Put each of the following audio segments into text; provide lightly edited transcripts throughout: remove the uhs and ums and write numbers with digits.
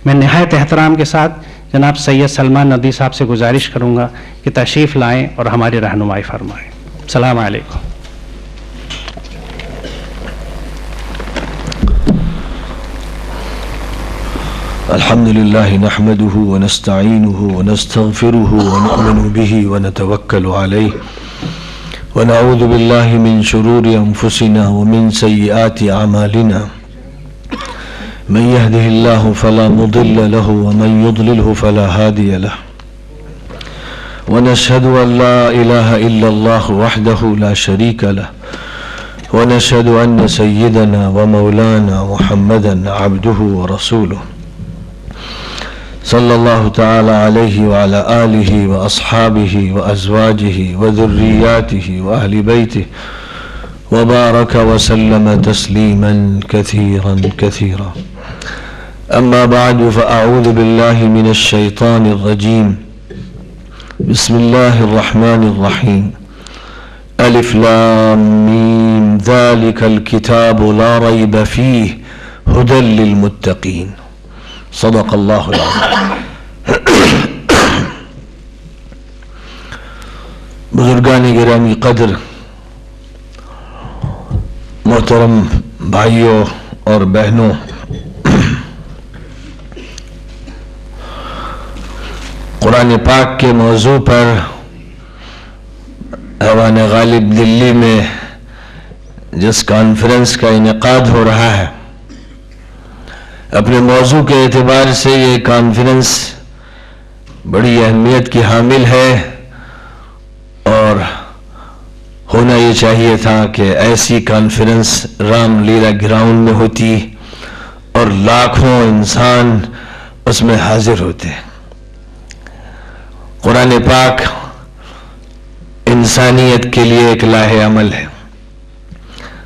میں نہایت احترام کے ساتھ جناب سید سلمان ندوی صاحب سے گزارش کروں گا کہ تشریف لائیں اور ہماری رہنمائی فرمائیں. السلام علیکم. الحمد لله نحمده ونستعينه ونستغفره ونؤمن به ونتوكل عليه ونعوذ بالله من شرور أنفسنا ومن سيئات أعمالنا من يهده الله فلا مضل له ومن يضلله فلا هادي له ونشهد أن لا إله إلا الله وحده لا شريك له ونشهد أن سيدنا ومولانا محمدا عبده ورسوله صلى الله تعالى عليه وعلى آله وأصحابه وأزواجه وذرياته وأهل بيته وبارك وسلم تسليما كثيرا كثيرا. أما بعد فأعوذ بالله من الشيطان الرجيم. بسم الله الرحمن الرحيم. ألف لام ميم ذلك الكتاب لا ريب فيه هدى للمتقين. صدق اللہ العظیم. بزرگان گرامی قدر، محترم بھائیوں اور بہنوں، قرآن پاک کے موضوع پر ایوان غالب دلی میں جس کانفرنس کا انعقاد ہو رہا ہے، اپنے موضوع کے اعتبار سے یہ کانفرنس بڑی اہمیت کی حامل ہے، اور ہونا یہ چاہیے تھا کہ ایسی کانفرنس رام لیلا گراؤنڈ میں ہوتی اور لاکھوں انسان اس میں حاضر ہوتے. قرآن پاک انسانیت کے لیے ایک لاہ عمل ہے.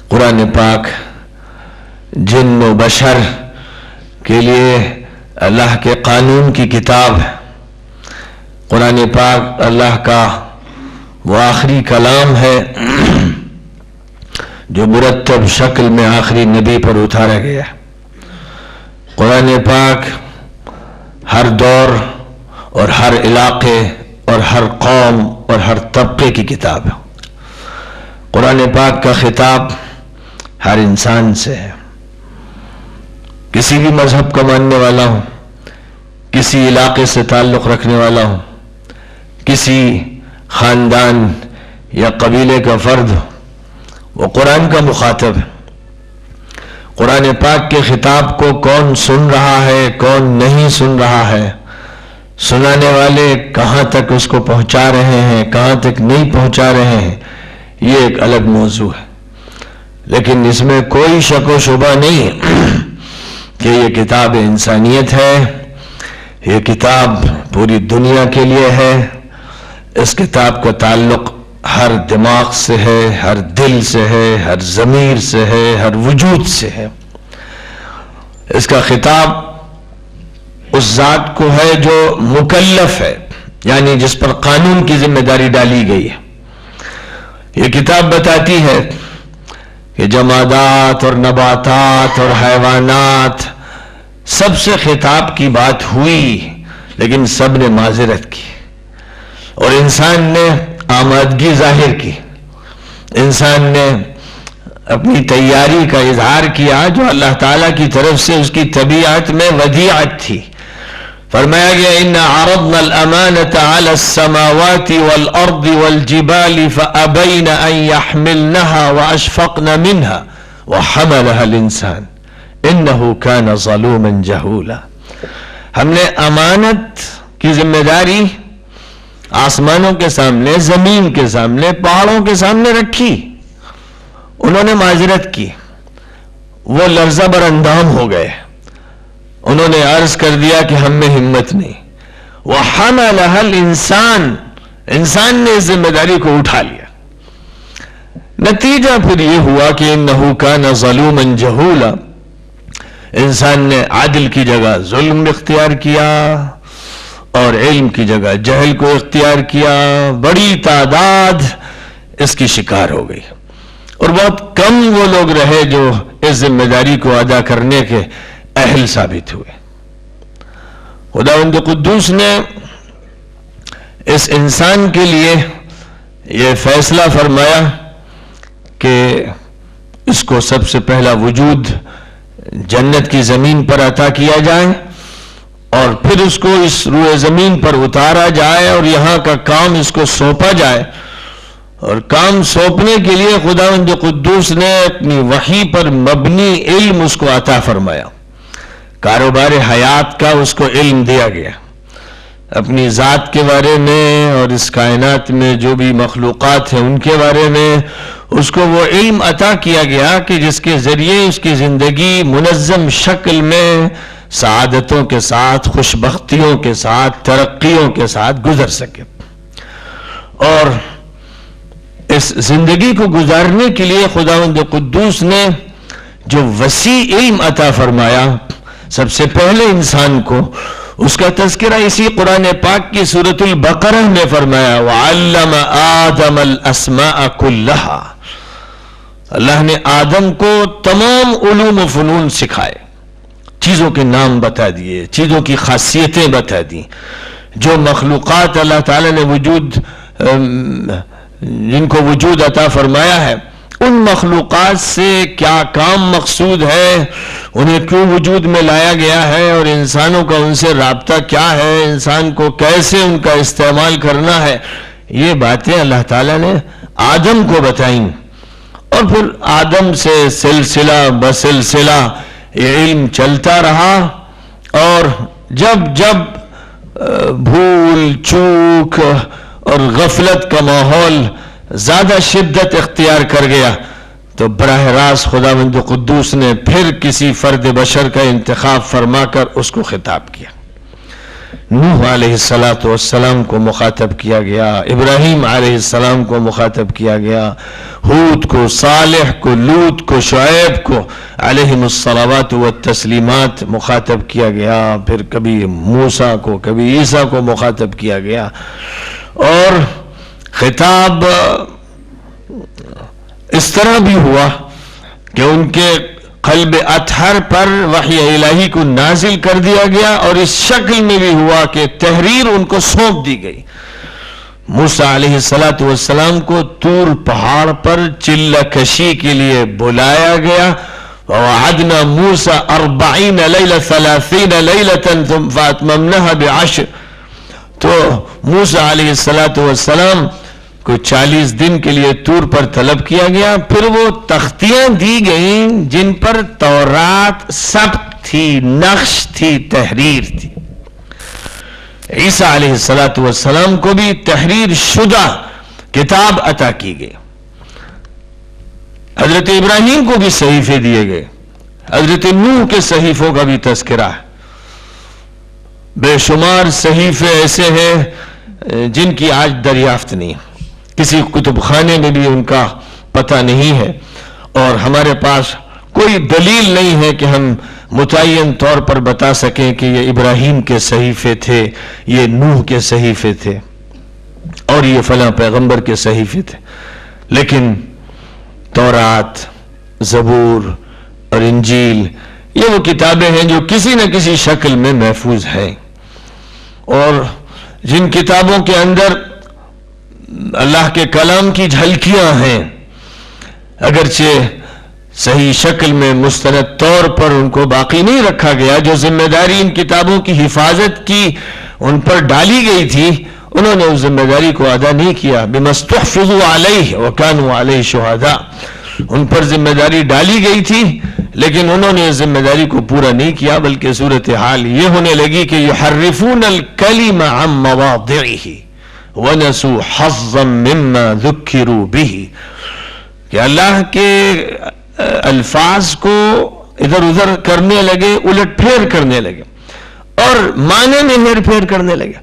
قرآن پاک جن و بشر کے لیے اللہ کے قانون کی کتاب ہے. قرآن پاک اللہ کا وہ آخری کلام ہے جو مرتب شکل میں آخری نبی پر اتارا گیا ہے. قرآن پاک ہر دور اور ہر علاقے اور ہر قوم اور ہر طبقے کی کتاب ہے. قرآن پاک کا خطاب ہر انسان سے ہے، کسی بھی مذہب کا ماننے والا ہوں، کسی علاقے سے تعلق رکھنے والا ہوں، کسی خاندان یا قبیلے کا فرد ہو، وہ قرآن کا مخاطب ہے. قرآن پاک کے خطاب کو کون سن رہا ہے، کون نہیں سن رہا ہے، سنانے والے کہاں تک اس کو پہنچا رہے ہیں، کہاں تک نہیں پہنچا رہے ہیں، یہ ایک الگ موضوع ہے. لیکن اس میں کوئی شک و شبہ نہیں کہ یہ کتاب انسانیت ہے، یہ کتاب پوری دنیا کے لیے ہے. اس کتاب کا تعلق ہر دماغ سے ہے، ہر دل سے ہے، ہر ضمیر سے ہے، ہر وجود سے ہے. اس کا خطاب اس ذات کو ہے جو مکلف ہے، یعنی جس پر قانون کی ذمہ داری ڈالی گئی ہے. یہ کتاب بتاتی ہے کہ جمادات اور نباتات اور حیوانات سب سے خطاب کی بات ہوئی، لیکن سب نے معذرت کی، اور انسان نے آمادگی ظاہر کی. انسان نے اپنی تیاری کا اظہار کیا جو اللہ تعالیٰ کی طرف سے اس کی طبیعت میں ودیعت تھی. فرمایا گیا اِنَّا عَرَضْنَا الْأَمَانَةَ عَلَى السَّمَاوَاتِ وَالْأَرْضِ وَالْجِبَالِ فَأَبَيْنَ أَن يَحْمِلْنَهَا وَأَشْفَقْنَ مِنْهَا وَحَمَلَهَا الْإِنسَانُ إِنَّهُ كَانَ ظَلُومًا جَهُولًا. ہم نے امانت کی ذمہ داری آسمانوں کے سامنے، زمین کے سامنے، پہاڑوں کے سامنے رکھی. انہوں نے معذرت کی، وہ لرزہ بر اندام ہو گئے. انہوں نے عرض کر دیا کہ ہم میں ہمت نہیں. وَحَمَلَهَا الْإِنسَانُ، انسان نے اس ذمہ داری کو اٹھا لیا. نتیجہ پھر یہ ہوا کہ إِنَّهُ كَانَ ظَلُومًا جَهُولًا. انسان نے عدل کی جگہ ظلم اختیار کیا اور علم کی جگہ جہل کو اختیار کیا. بڑی تعداد اس کی شکار ہو گئی، اور بہت کم وہ لوگ رہے جو اس ذمہ داری کو ادا کرنے کے اہل ثابت ہوئے. خداوند قدوس نے اس انسان کے لیے یہ فیصلہ فرمایا کہ اس کو سب سے پہلا وجود جنت کی زمین پر عطا کیا جائے اور پھر اس کو اس روئے زمین پر اتارا جائے اور یہاں کا کام اس کو سونپا جائے. اور کام سونپنے کے لیے خداوند قدوس نے اپنی وحی پر مبنی علم اس کو عطا فرمایا. کاروبار حیات کا اس کو علم دیا گیا، اپنی ذات کے بارے میں اور اس کائنات میں جو بھی مخلوقات ہیں ان کے بارے میں اس کو وہ علم عطا کیا گیا کہ جس کے ذریعے اس کی زندگی منظم شکل میں سعادتوں کے ساتھ، خوشبختیوں کے ساتھ، ترقیوں کے ساتھ گزر سکے. اور اس زندگی کو گزارنے کے لیے خداوند قدوس نے جو وسیع علم عطا فرمایا سب سے پہلے انسان کو، اس کا تذکرہ اسی قرآن پاک کی سورۃ البقرہ میں فرمایا وَعَلَّمَ آدَمَ الْأَسْمَاءَ كُلَّهَا. اللہ نے آدم کو تمام علوم و فنون سکھائے، چیزوں کے نام بتا دیے، چیزوں کی خاصیتیں بتا دی. جو مخلوقات اللہ تعالیٰ نے جن کو وجود عطا فرمایا ہے، ان مخلوقات سے کیا کام مقصود ہے، انہیں کیوں وجود میں لایا گیا ہے، اور انسانوں کا ان سے رابطہ کیا ہے، انسان کو کیسے ان کا استعمال کرنا ہے، یہ باتیں اللہ تعالیٰ نے آدم کو بتائیں. اور پھر آدم سے سلسلہ بسلسلہ یہ علم چلتا رہا، اور جب بھول چوک اور غفلت کا ماحول زیادہ شدت اختیار کر گیا تو براہ راست خداوند قدوس نے پھر کسی فرد بشر کا انتخاب فرما کر اس کو خطاب کیا. نوح علیہ السلام کو مخاطب کیا گیا، ابراہیم علیہ السلام کو مخاطب کیا گیا، ہود کو، صالح کو، لوط کو، شعیب کو علیہم الصلوات والتسلیمات مخاطب کیا گیا، پھر کبھی موسیٰ کو، کبھی عیسیٰ کو مخاطب کیا گیا. اور خطاب اس طرح بھی ہوا کہ ان کے قلب اطہر پر وحی الہی کو نازل کر دیا گیا، اور اس شکل میں بھی ہوا کہ تحریر ان کو سونپ دی گئی. موسیٰ علیہ السلام کو طور پہاڑ پر چلہ کشی کے لیے بلایا گیا. وَوَعَدْنَا مُوسَى 40 لَيْلَةً 30 لَيْلَةً فَأَتْمَمْنَاهَا بِعَشْرٍ. تو موسیٰ علیہ السلام کو 40 دن کے لیے طور پر طلب کیا گیا، پھر وہ تختیاں دی گئیں جن پر تورات ثبت تھی، نقش تھی، تحریر تھی. عیسیٰ علیہ السلام کو بھی تحریر شدہ کتاب عطا کی گئی. حضرت ابراہیم کو بھی صحیفے دیے گئے، حضرت نوح کے صحیفوں کا بھی تذکرہ ہے. بے شمار صحیفے ایسے ہیں جن کی آج دریافت نہیں، کسی کتب خانے میں بھی ان کا پتہ نہیں ہے، اور ہمارے پاس کوئی دلیل نہیں ہے کہ ہم متعین طور پر بتا سکیں کہ یہ ابراہیم کے صحیفے تھے، یہ نوح کے صحیفے تھے، اور یہ فلاں پیغمبر کے صحیفے تھے. لیکن تورات، زبور اور انجیل یہ وہ کتابیں ہیں جو کسی نہ کسی شکل میں محفوظ ہیں، اور جن کتابوں کے اندر اللہ کے کلام کی جھلکیاں ہیں، اگرچہ صحیح شکل میں مستند طور پر ان کو باقی نہیں رکھا گیا. جو ذمہ داری ان کتابوں کی حفاظت کی ان پر ڈالی گئی تھی، انہوں نے اس ذمہ داری کو ادا نہیں کیا. بما استحفظوا علیہ وکانوا علیہ شہداء، ان پر ذمہ داری ڈالی گئی تھی لیکن انہوں نے اس ذمہ داری کو پورا نہیں کیا، بلکہ صورتحال یہ ہونے لگی کہ یحرفون الکلم عن مواضعہ وَنَسُوا حَظًّا مِّمَّا ذُكِّرُوا بِهِ، کہ اللہ کے الفاظ کو ادھر ادھر کرنے لگے، الٹ پھیر کرنے لگے، اور معنی میں ہیر پھیر کرنے لگے.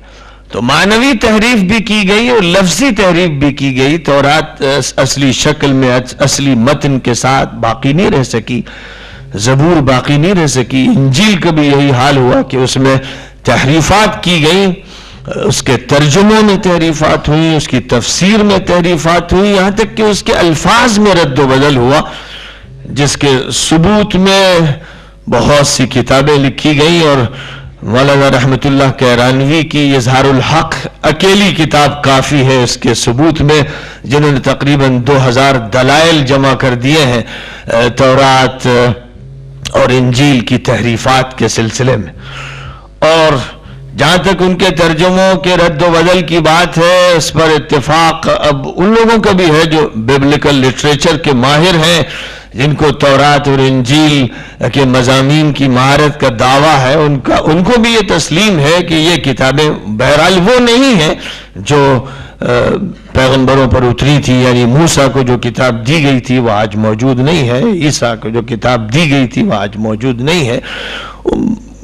تو معنوی تحریف بھی کی گئی اور لفظی تحریف بھی کی گئی. تورات اصلی شکل میں اصلی متن کے ساتھ باقی نہیں رہ سکی، زبور باقی نہیں رہ سکی. انجیل کا بھی یہی حال ہوا کہ اس میں تحریفات کی گئیں، اس کے ترجموں میں تحریفات ہوئی، اس کی تفسیر میں تحریفات ہوئی، یہاں تک کہ اس کے الفاظ میں رد و بدل ہوا، جس کے ثبوت میں بہت سی کتابیں لکھی گئیں. اور مولانا رحمت اللہ کیرانوی کی اظہار الحق اکیلی کتاب کافی ہے اس کے ثبوت میں، جنہوں نے تقریباً 2000 دلائل جمع کر دیے ہیں تورات اور انجیل کی تحریفات کے سلسلے میں. اور جہاں تک ان کے ترجموں کے رد و بدل کی بات ہے، اس پر اتفاق اب ان لوگوں کا بھی ہے جو بیبلیکل لٹریچر کے ماہر ہیں، جن کو تورات اور انجیل کے مضامین کی مہارت کا دعویٰ ہے. ان کو بھی یہ تسلیم ہے کہ یہ کتابیں بہرحال وہ نہیں ہیں جو پیغمبروں پر اتری تھی، یعنی موسیٰ کو جو کتاب دی گئی تھی وہ آج موجود نہیں ہے، عیسیٰ کو جو کتاب دی گئی تھی وہ آج موجود نہیں ہے.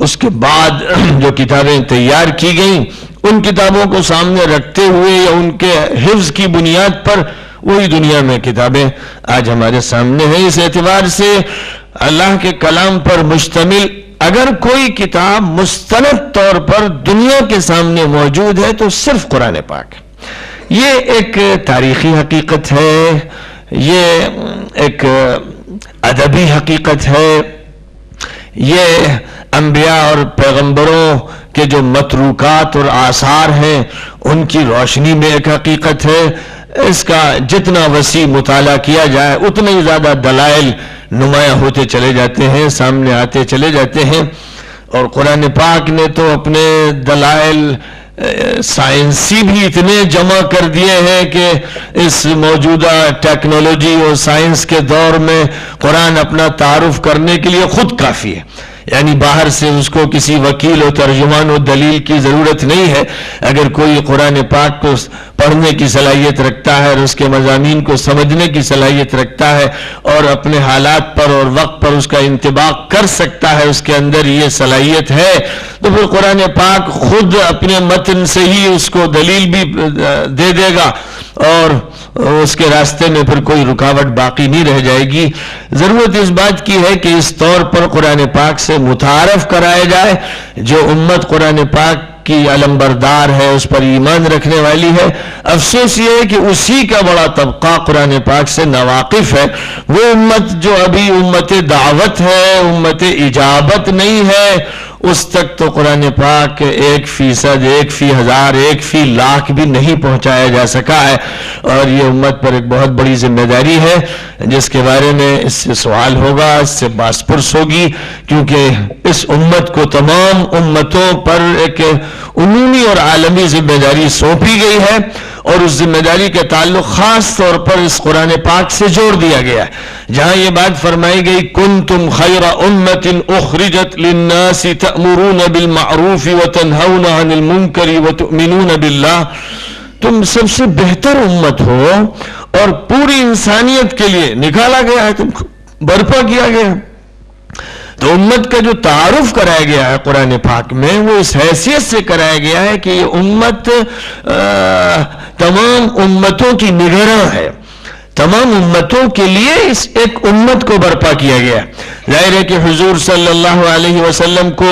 اس کے بعد جو کتابیں تیار کی گئیں ان کتابوں کو سامنے رکھتے ہوئے یا ان کے حفظ کی بنیاد پر وہی دنیا میں کتابیں آج ہمارے سامنے ہیں. اس اعتبار سے اللہ کے کلام پر مشتمل اگر کوئی کتاب مستند طور پر دنیا کے سامنے موجود ہے تو صرف قرآن پاک. یہ ایک تاریخی حقیقت ہے، یہ ایک ادبی حقیقت ہے، یہ انبیاء اور پیغمبروں کے جو متروکات اور آثار ہیں ان کی روشنی میں ایک حقیقت ہے. اس کا جتنا وسیع مطالعہ کیا جائے اتنے ہی زیادہ دلائل نمایاں ہوتے چلے جاتے ہیں، سامنے آتے چلے جاتے ہیں. اور قرآن پاک نے تو اپنے دلائل سائنسی بھی اتنے جمع کر دیے ہیں کہ اس موجودہ ٹیکنالوجی اور سائنس کے دور میں قرآن اپنا تعارف کرنے کے لیے خود کافی ہے. یعنی باہر سے اس کو کسی وکیل و ترجمان و دلیل کی ضرورت نہیں ہے. اگر کوئی قرآن پاک کو پڑھنے کی صلاحیت رکھتا ہے اور اس کے مضامین کو سمجھنے کی صلاحیت رکھتا ہے اور اپنے حالات پر اور وقت پر اس کا انطباق کر سکتا ہے، اس کے اندر یہ صلاحیت ہے، تو پھر قرآن پاک خود اپنے متن سے ہی اس کو دلیل بھی دے دے گا اور اس کے راستے میں پھر کوئی رکاوٹ باقی نہیں رہ جائے گی. ضرورت اس بات کی ہے کہ اس طور پر قرآن پاک سے متعارف کرایا جائے. جو امت قرآن پاک کی علمبردار ہے، اس پر ایمان رکھنے والی ہے، افسوس یہ ہے کہ اسی کا بڑا طبقہ قرآن پاک سے ناواقف ہے. وہ امت جو ابھی امت دعوت ہے، امت اجابت نہیں ہے، اس تک تو قرآن پاک 1%، 1/1000، 1/1,00,000 بھی نہیں پہنچایا جا سکا ہے. اور یہ امت پر ایک بہت بڑی ذمہ داری ہے جس کے بارے میں اس سے سوال ہوگا، اس سے باس پرس ہوگی، کیونکہ اس امت کو تمام امتوں پر ایک عمومی اور عالمی ذمہ داری سونپی گئی ہے، اور اس ذمہ داری کا تعلق خاص طور پر اس قرآن پاک سے جوڑ دیا گیا ہے، جہاں یہ بات فرمائی گئی کنتم خیر امت اخرجت للناس تأمرون بالمعروف وتنہون عن المنکر وتؤمنون باللہ. تم سب سے بہتر امت ہو اور پوری انسانیت کے لیے نکالا گیا ہے، تم کو برپا کیا گیا. تو امت کا جو تعارف کرایا گیا ہے قرآن پاک میں وہ اس حیثیت سے کرایا گیا ہے کہ یہ امت تمام امتوں کی نگراں ہے، تمام امتوں کے لیے اس ایک امت کو برپا کیا گیا. ظاہر ہے کہ حضور صلی اللہ علیہ وسلم کو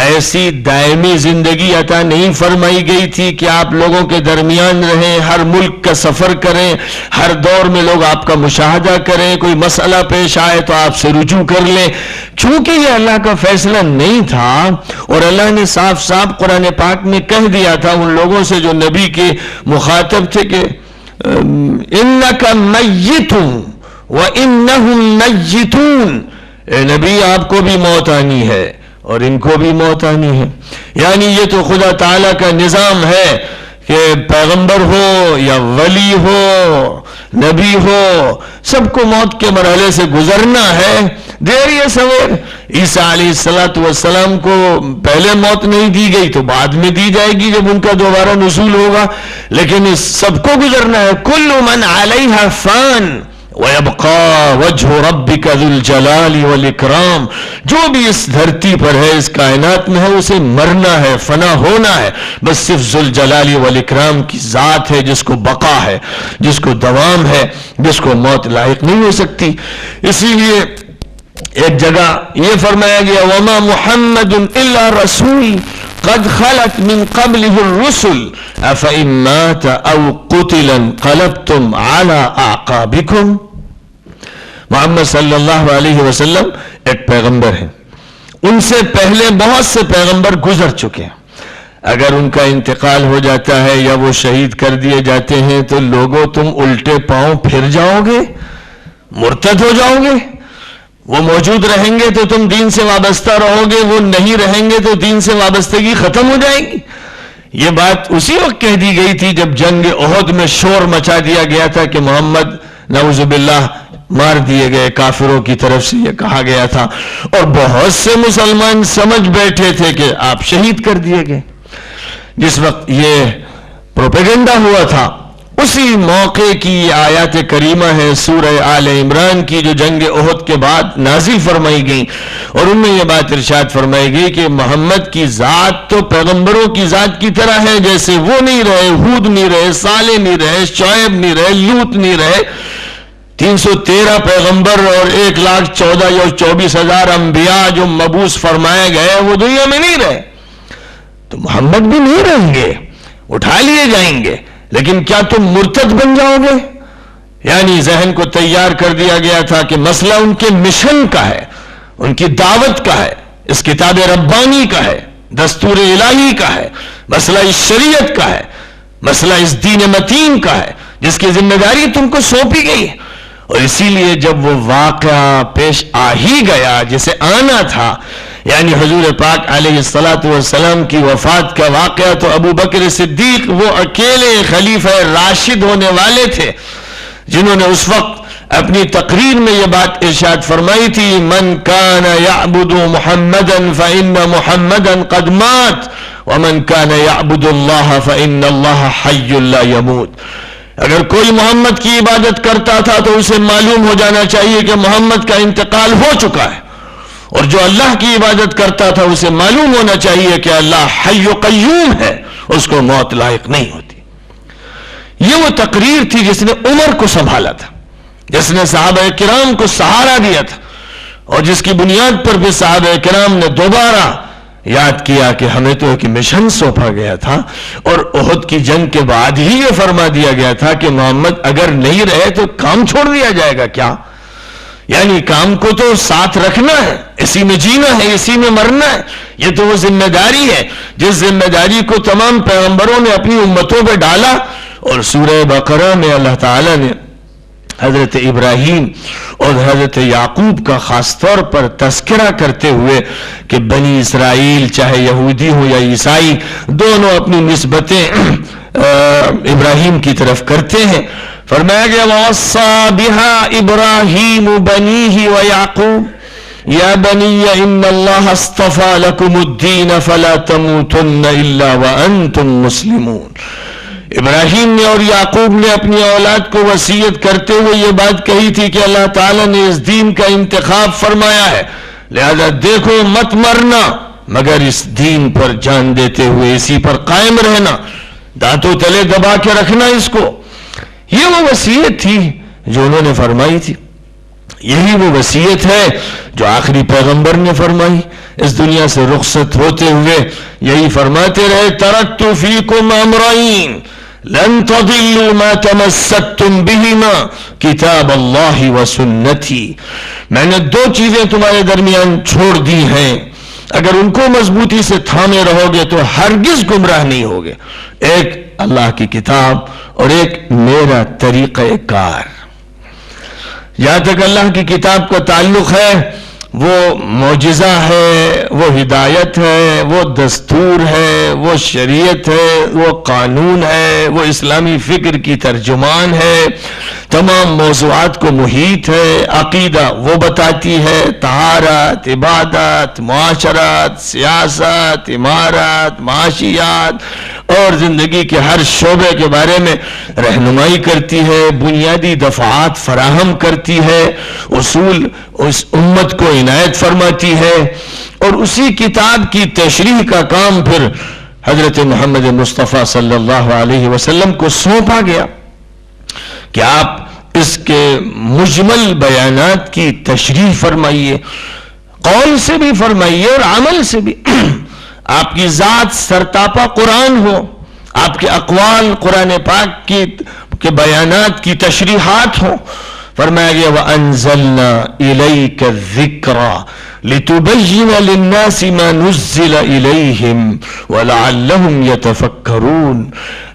ایسی دائمی زندگی عطا نہیں فرمائی گئی تھی کہ آپ لوگوں کے درمیان رہیں، ہر ملک کا سفر کریں، ہر دور میں لوگ آپ کا مشاہدہ کریں، کوئی مسئلہ پیش آئے تو آپ سے رجوع کر لیں. چونکہ یہ اللہ کا فیصلہ نہیں تھا اور اللہ نے صاف صاف قرآن پاک میں کہہ دیا تھا ان لوگوں سے جو نبی کے مخاطب تھے کہ انک میت وانہم میتون، اے نبی آپ کو بھی موت آنی ہے اور ان کو بھی موت آنی ہے. یعنی یہ تو خدا تعالیٰ کا نظام ہے کہ پیغمبر ہو یا ولی ہو، نبی ہو، سب کو موت کے مرحلے سے گزرنا ہے، دیر یا سویر. عیسیٰ علیہ السلام کو پہلے موت نہیں دی گئی تو بعد میں دی جائے گی جب ان کا دوبارہ نزول ہوگا، لیکن اس سب کو گزرنا ہے. کل من علیہا فان وَيَبْقَى وَجْهُ رَبِّكَ ذُو الْجَلَالِ وَالْإِكْرَامِ. جو بھی اس دھرتی پر ہے، اس کائنات میں ہے، اسے مرنا ہے، فنا ہونا ہے. بس صرف ذو الجلال والاکرام کی ذات ہے جس کو بقا ہے، جس کو دوام ہے، جس کو موت لاحق نہیں ہو سکتی. اسی لیے ایک جگہ یہ فرمایا گیا وَمَا مُحَمَّدٌ إِلَّا رَسُولٌ قد خلت من قبله الرسل افإن مات او قتل انقلبتم على اعقابكم. محمد صلی اللہ علیہ وسلم ایک پیغمبر ہیں، ان سے پہلے بہت سے پیغمبر گزر چکے ہیں. اگر ان کا انتقال ہو جاتا ہے یا وہ شہید کر دیے جاتے ہیں تو لوگوں تم الٹے پاؤں پھر جاؤ گے, مرتد ہو جاؤ گے. وہ موجود رہیں گے تو تم دین سے وابستہ رہو گے, وہ نہیں رہیں گے تو دین سے وابستگی ختم ہو جائے گی. یہ بات اسی وقت کہہ دی گئی تھی جب جنگ احد میں شور مچا دیا گیا تھا کہ محمد نعوذ باللہ مار دیے گئے, کافروں کی طرف سے یہ کہا گیا تھا, اور بہت سے مسلمان سمجھ بیٹھے تھے کہ آپ شہید کر دیے گئے. جس وقت یہ پروپیگنڈا ہوا تھا اسی موقع کی آیات کریمہ ہے سورہ آل عمران کی, جو جنگ احد کے بعد نازل فرمائی گئی, اور ان میں یہ بات ارشاد فرمائی گئی کہ محمد کی ذات تو پیغمبروں کی ذات کی طرح ہے, جیسے وہ نہیں رہے, ہود نہیں رہے, صالح نہیں رہے, شعیب نہیں رہے, لوط نہیں رہے, 313 پیغمبر اور 1,14,000 یا 24,000 انبیاء جو مبعوث فرمائے گئے وہ دنیا میں نہیں رہے. تو محمد بھی نہیں رہیں گے, اٹھا لیے جائیں گے, لیکن کیا تم مرتد بن جاؤ گے؟ یعنی ذہن کو تیار کر دیا گیا تھا کہ مسئلہ ان کے مشن کا ہے, ان کی دعوت کا ہے, اس کتاب ربانی کا ہے, دستور الہی کا ہے, مسئلہ اس شریعت کا ہے, مسئلہ اس دین متین کا ہے جس کی ذمہ داری تم کو سونپی گئی ہے. اور اسی لیے جب وہ واقعہ پیش آ ہی گیا جسے آنا تھا, یعنی حضور پاک علیہ السلام کی وفات کا واقعہ, تو ابو بکر صدیق وہ اکیلے خلیفہ راشد ہونے والے تھے جنہوں نے اس وقت اپنی تقریر میں یہ بات ارشاد فرمائی تھی, من کان یعبد محمدا فإن محمدا قد مات ومن کان یعبد اللہ فإن اللہ حی لا يموت. اگر کوئی محمد کی عبادت کرتا تھا تو اسے معلوم ہو جانا چاہیے کہ محمد کا انتقال ہو چکا ہے, اور جو اللہ کی عبادت کرتا تھا اسے معلوم ہونا چاہیے کہ اللہ حی و قیوم ہے, اس کو موت لاحق نہیں ہوتی. یہ وہ تقریر تھی جس نے عمر کو سنبھالا تھا, جس نے صحابہ کرام کو سہارا دیا تھا, اور جس کی بنیاد پر بھی صحابہ کرام نے دوبارہ یاد کیا کہ ہمیں تو ایک مشن سونپا گیا تھا, اور احد کی جنگ کے بعد ہی یہ فرما دیا گیا تھا کہ محمد اگر نہیں رہے تو کام چھوڑ دیا جائے گا. کیا یعنی کام کو تو ساتھ رکھنا ہے, اسی میں جینا ہے, اسی میں مرنا ہے. یہ تو وہ ذمہ داری ہے جس ذمہ داری کو تمام پیغمبروں نے اپنی امتوں پہ ڈالا. اور سورہ بقرہ میں اللہ تعالیٰ نے حضرت ابراہیم اور حضرت یعقوب کا خاص طور پر تذکرہ کرتے ہوئے کہ بنی اسرائیل چاہے یہودی ہو یا عیسائی دونوں اپنی نسبتیں ابراہیم کی طرف کرتے ہیں. فرمایا گیا وَوَصَّى بِهَا إِبْرَاهِيمُ بَنِيهِ وَيَعْقُوبُ يَا بَنِيَّ إِنَّ اللَّهَ اصْطَفَى لَكُمُ الدِّينَ فَلَا تَمُوتُنَّ إِلَّا وَأَنْتُمْ مُسْلِمُونَ. ابراہیم نے اور یعقوب نے اپنی اولاد کو وصیت کرتے ہوئے یہ بات کہی تھی کہ اللہ تعالیٰ نے اس دین کا انتخاب فرمایا ہے, لہذا دیکھو مت مرنا مگر اس دین پر جان دیتے ہوئے اسی پر قائم رہنا, دانتوں تلے دبا کے رکھنا اس کو. یہ وہ وصیت تھی جو انہوں نے فرمائی تھی. یہی وہ وصیت ہے جو آخری پیغمبر نے فرمائی. اس دنیا سے رخصت ہوتے ہوئے یہی فرماتے رہے, ترکت فیکم امرین لن تضلوا ما تمسکتم بہما کتاب اللہ و سنتی. میں نے 2 چیزیں تمہارے درمیان چھوڑ دی ہیں, اگر ان کو مضبوطی سے تھامے رہو گے تو ہرگز گمراہ نہیں ہوگے. ایک اللہ کی کتاب اور ایک میرا طریقہ کار. جہاں تک اللہ کی کتاب کا تعلق ہے وہ معجزہ ہے, وہ ہدایت ہے, وہ دستور ہے, وہ شریعت ہے, وہ قانون ہے, وہ اسلامی فکر کی ترجمان ہے, تمام موضوعات کو محیط ہے. عقیدہ وہ بتاتی ہے, طہارت, عبادت, معاشرت, سیاست, عمارت, معاشیات اور زندگی کے ہر شعبے کے بارے میں رہنمائی کرتی ہے, بنیادی دفعات فراہم کرتی ہے, اصول اس امت کو عنایت فرماتی ہے. اور اسی کتاب کی تشریح کا کام پھر حضرت محمد مصطفیٰ صلی اللہ علیہ وسلم کو سونپا گیا کہ آپ اس کے مجمل بیانات کی تشریح فرمائیے, قول سے بھی فرمائیے اور عمل سے بھی. آپ کی ذات سرتاپا قرآن ہو, آپ کے اقوال قرآن پاک کے بیانات کی تشریحات ہوں. فرمایا گیا وَأَنزَلْنَا إِلَيْكَ الذِّكْرَ لِتُبَيِّنَ لِلنَّاسِ مَا نُزِّلَ إِلَيْهِمْ وَلَعَلَّهُمْ يَتَفَكَّرُونَ.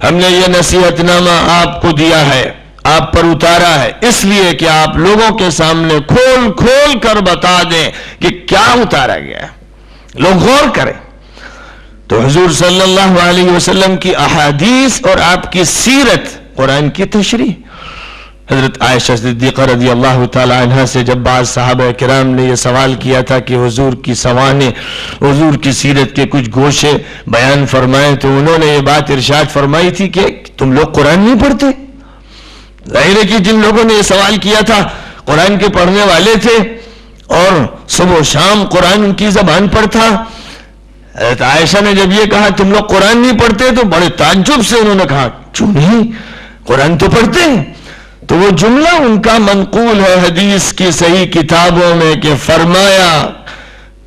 ہم نے یہ نصیحت نامہ آپ کو دیا ہے، آپ پر اتارا ہے، اس لیے کہ آپ لوگوں کے سامنے کھول کھول کر بتا دیں کہ کیا اتارا گیا ہے، لوگ غور کریں. تو حضور صلی اللہ علیہ وسلم کی احادیث اور آپ کی سیرت قرآن کی تشریح. حضرت عائشہ صدیقہ رضی اللہ تعالی عنہ سے جب بعض صحابہ کرام نے یہ سوال کیا تھا کہ حضور کی سوانح، حضور کی سیرت کے کچھ گوشے بیان فرمائیں، تو انہوں نے یہ بات ارشاد فرمائی تھی کہ تم لوگ قرآن نہیں پڑھتے. ظاہر ہے کہ جن لوگوں نے یہ سوال کیا تھا قرآن کے پڑھنے والے تھے اور صبح و شام قرآن ان کی زبان پر تھا. حضرت عائشہ نے جب یہ کہا تم لوگ قرآن نہیں پڑھتے تو بڑے تعجب سے انہوں نے کہا کیوں نہیں، قرآن تو پڑھتے ہیں. تو وہ جملہ ان کا منقول ہے حدیث کی صحیح کتابوں میں کہ فرمایا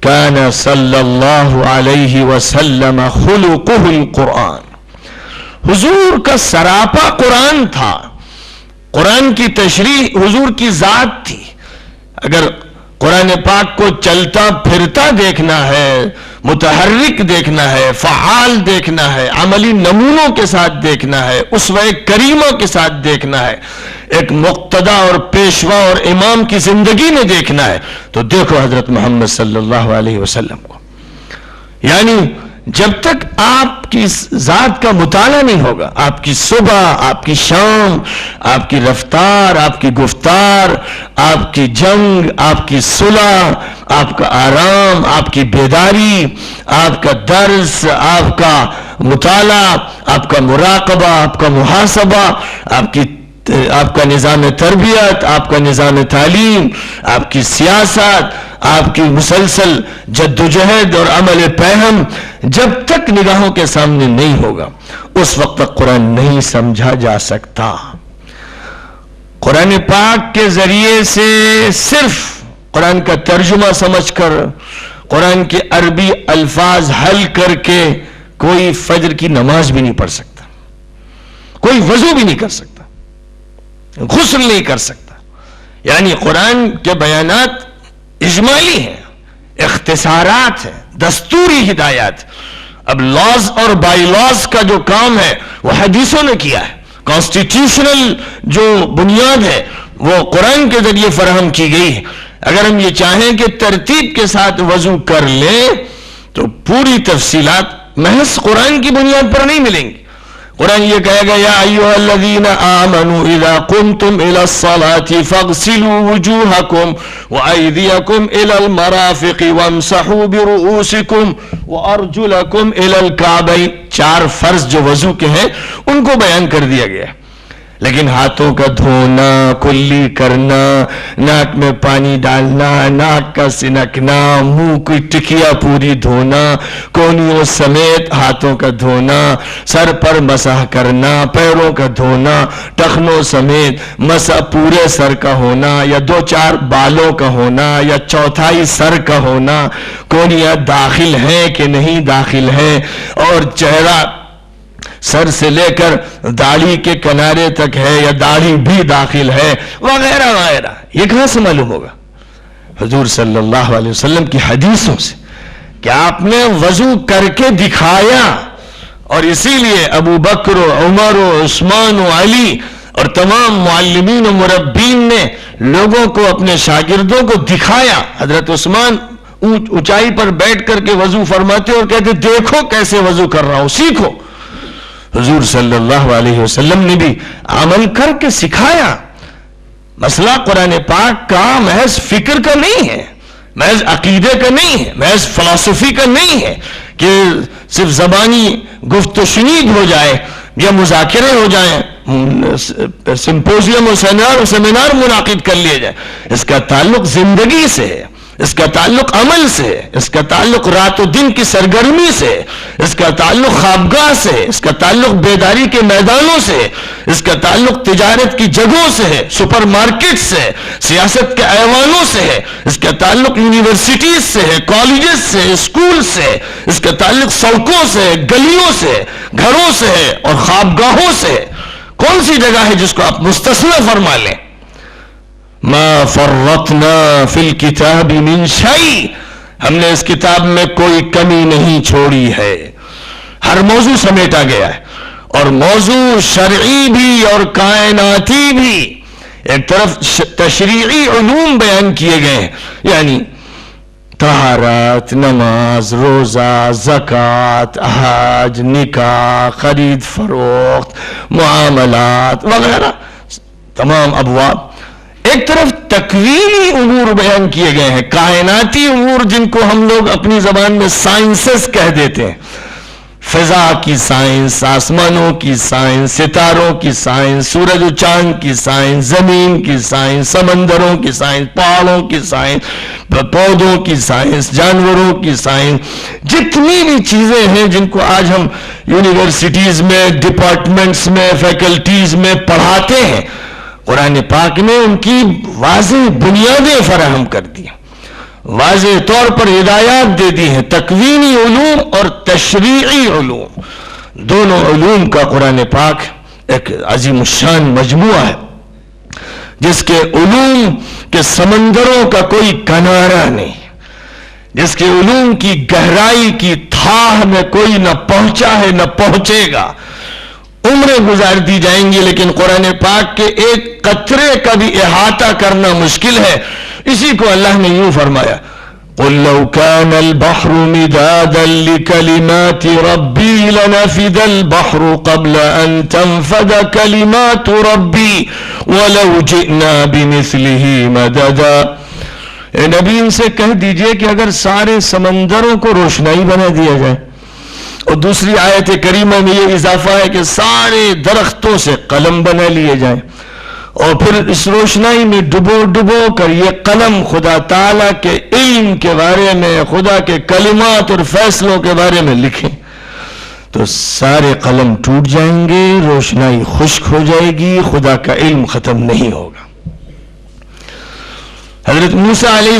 کان صلی اللہ علیہ وسلم خلقہ القرآن. حضور کا سراپا قرآن تھا. قرآن کی تشریح حضور کی ذات تھی. اگر قرآن پاک کو چلتا پھرتا دیکھنا ہے، متحرک دیکھنا ہے، فعال دیکھنا ہے، عملی نمونوں کے ساتھ دیکھنا ہے، اسوہ کریمہ کے ساتھ دیکھنا ہے، ایک مقتدی اور پیشوا اور امام کی زندگی میں دیکھنا ہے، تو دیکھو حضرت محمد صلی اللہ علیہ وسلم کو. یعنی جب تک آپ کی ذات کا مطالعہ نہیں ہوگا، آپ کی صبح، آپ کی شام، آپ کی رفتار، آپ کی گفتار، آپ کی جنگ، آپ کی صلح، آپ کا آرام، آپ کی بیداری، آپ کا درس، آپ کا مطالعہ، آپ کا مراقبہ، آپ کا محاسبہ، آپ کا نظام تربیت، آپ کا نظام تعلیم، آپ کی سیاست، آپ کی مسلسل جدوجہد اور عمل پیہم جب تک نگاہوں کے سامنے نہیں ہوگا اس وقت تک قرآن نہیں سمجھا جا سکتا. قرآن پاک کے ذریعے سے صرف قرآن کا ترجمہ سمجھ کر، قرآن کے عربی الفاظ حل کر کے کوئی فجر کی نماز بھی نہیں پڑھ سکتا، کوئی وضو بھی نہیں کر سکتا، غسل نہیں کر سکتا. یعنی قرآن کے بیانات اجمالی ہیں، اختصارات ہیں، دستوری ہدایات. اب لاز اور بائی لاز کا جو کام ہے وہ حدیثوں نے کیا ہے. کانسٹیٹیوشنل جو بنیاد ہے وہ قرآن کے ذریعے فراہم کی گئی ہے. اگر ہم یہ چاہیں کہ ترتیب کے ساتھ وضو کر لیں تو پوری تفصیلات محض قرآن کی بنیاد پر نہیں ملیں گی. قرآن یہ کہے گا یا ایھا الذین آمنوا اذا قمتم الى الصلاة فاغسلوا وجوہکم وایدیکم الى المرافق وامسحوا برؤوسکم وارجلکم الى الکعبین. 4 فرض جو وضو کے ہیں ان کو بیان کر دیا گیا. لیکن ہاتھوں کا دھونا، کلی کرنا، ناک میں پانی ڈالنا، ناک کا سنکنا، منہ کی ٹکیا پوری دھونا، کونیوں سمیت ہاتھوں کا دھونا، سر پر مسح کرنا، پیروں کا دھونا، ٹخنوں سمیت مسح پورے سر کا ہونا یا 2-4 بالوں کا ہونا یا 1/4 سر کا ہونا، کونیاں داخل ہیں کہ نہیں داخل ہیں، اور چہرہ سر سے لے کر داڑھی کے کنارے تک ہے یا داڑھی بھی داخل ہے، وغیرہ وغیرہ. یہ کہاں سے معلوم ہوگا؟ حضور صلی اللہ علیہ وسلم کی حدیثوں سے کہ آپ نے وضو کر کے دکھایا. اور اسی لیے ابو بکر و عمر و عثمان و علی اور تمام معلمین و مربین نے لوگوں کو، اپنے شاگردوں کو دکھایا. حضرت عثمان اونچائی پر بیٹھ کر کے وضو فرماتے اور کہتے دیکھو کیسے وضو کر رہا ہوں، سیکھو. حضور صلی اللہ علیہ وسلم نے بھی عمل کر کے سکھایا. مسئلہ قرآن پاک کا محض فکر کا نہیں ہے، محض عقیدے کا نہیں ہے، محض فلسفی کا نہیں ہے کہ صرف زبانی گفت و شنید ہو جائے یا مذاکرے ہو جائیں، سمپوزیم و سیمینار منعقد کر لیے جائے. اس کا تعلق زندگی سے ہے، اس کا تعلق عمل سے ہے، اس کا تعلق رات و دن کی سرگرمی سے ہے، اس کا تعلق خوابگاہ سے ہے، اس کا تعلق بیداری کے میدانوں سے ہے، اس کا تعلق تجارت کی جگہوں سے ہے، سپر مارکٹ سے ہے، سیاست کے ایوانوں سے ہے، اس کا تعلق یونیورسٹیز سے ہے، کالجز سے ہے، اسکول سے ہے، اس کا تعلق سڑکوں سے ہے، گلیوں سے ہے، گھروں سے ہے اور خوابگاہوں سے ہے. کون سی جگہ ہے جس کو آپ مستثنی فرما لیں؟ ما فرطنا فی الکتاب من شیء، ہم نے اس کتاب میں کوئی کمی نہیں چھوڑی ہے. ہر موضوع سمیٹا گیا ہے، اور موضوع شرعی بھی اور کائناتی بھی. ایک طرف تشریعی علوم بیان کیے گئے ہیں، یعنی طہارت، نماز، روزہ، زکوٰۃ، حج، نکاح، خرید فروخت، معاملات وغیرہ تمام ابواب. ایک طرف تکوینی امور بیان کیے گئے ہیں، کائناتی امور جن کو ہم لوگ اپنی زبان میں سائنسز کہہ دیتے ہیں. فضا کی سائنس، آسمانوں کی سائنس، ستاروں کی سائنس، سورج و چاند کی سائنس، زمین کی سائنس، سمندروں کی سائنس، پہاڑوں کی سائنس، پودوں کی سائنس، جانوروں کی سائنس. جتنی بھی چیزیں ہیں جن کو آج ہم یونیورسٹیز میں، ڈپارٹمنٹس میں، فیکلٹیز میں پڑھاتے ہیں، قرآن پاک نے ان کی واضح بنیادیں فراہم کر دی، واضح طور پر ہدایات دے دی ہیں. تکوینی علوم اور تشریعی علوم، دونوں علوم کا قرآن پاک ایک عظیم الشان مجموعہ ہے، جس کے علوم کے سمندروں کا کوئی کنارہ نہیں، جس کے علوم کی گہرائی کی تھاہ میں کوئی نہ پہنچا ہے نہ پہنچے گا. عمریں گزار دی جائیں گی لیکن قرآن پاک کے ایک قطرے کا بھی احاطہ کرنا مشکل ہے. اسی کو اللہ نے یوں فرمایا، قُلْ لَوْ كَانَ الْبَحْرُ مِدَادًا لِكَلِمَاتِ رَبِّي لَنَفِدَ الْبَحْرُ قَبْلَ أَن تَنفَدَ كَلِمَاتُ رَبِّي وَلَوْ جِئْنَا بِمِثْلِهِ مَدَدًا. اے نبی ان سے کہہ دیجئے کہ اگر سارے سمندروں کو روشنائی بنا دیا جائے، اور دوسری آیت کریمہ میں یہ اضافہ ہے کہ سارے درختوں سے قلم بنا لیے جائیں، اور پھر اس روشنائی میں ڈبو ڈبو کر یہ قلم خدا تعالیٰ کے علم کے بارے میں، خدا کے کلمات اور فیصلوں کے بارے میں لکھیں، تو سارے قلم ٹوٹ جائیں گے، روشنائی خشک ہو جائے گی، خدا کا علم ختم نہیں ہوگا. حضرت موسیٰ علیہ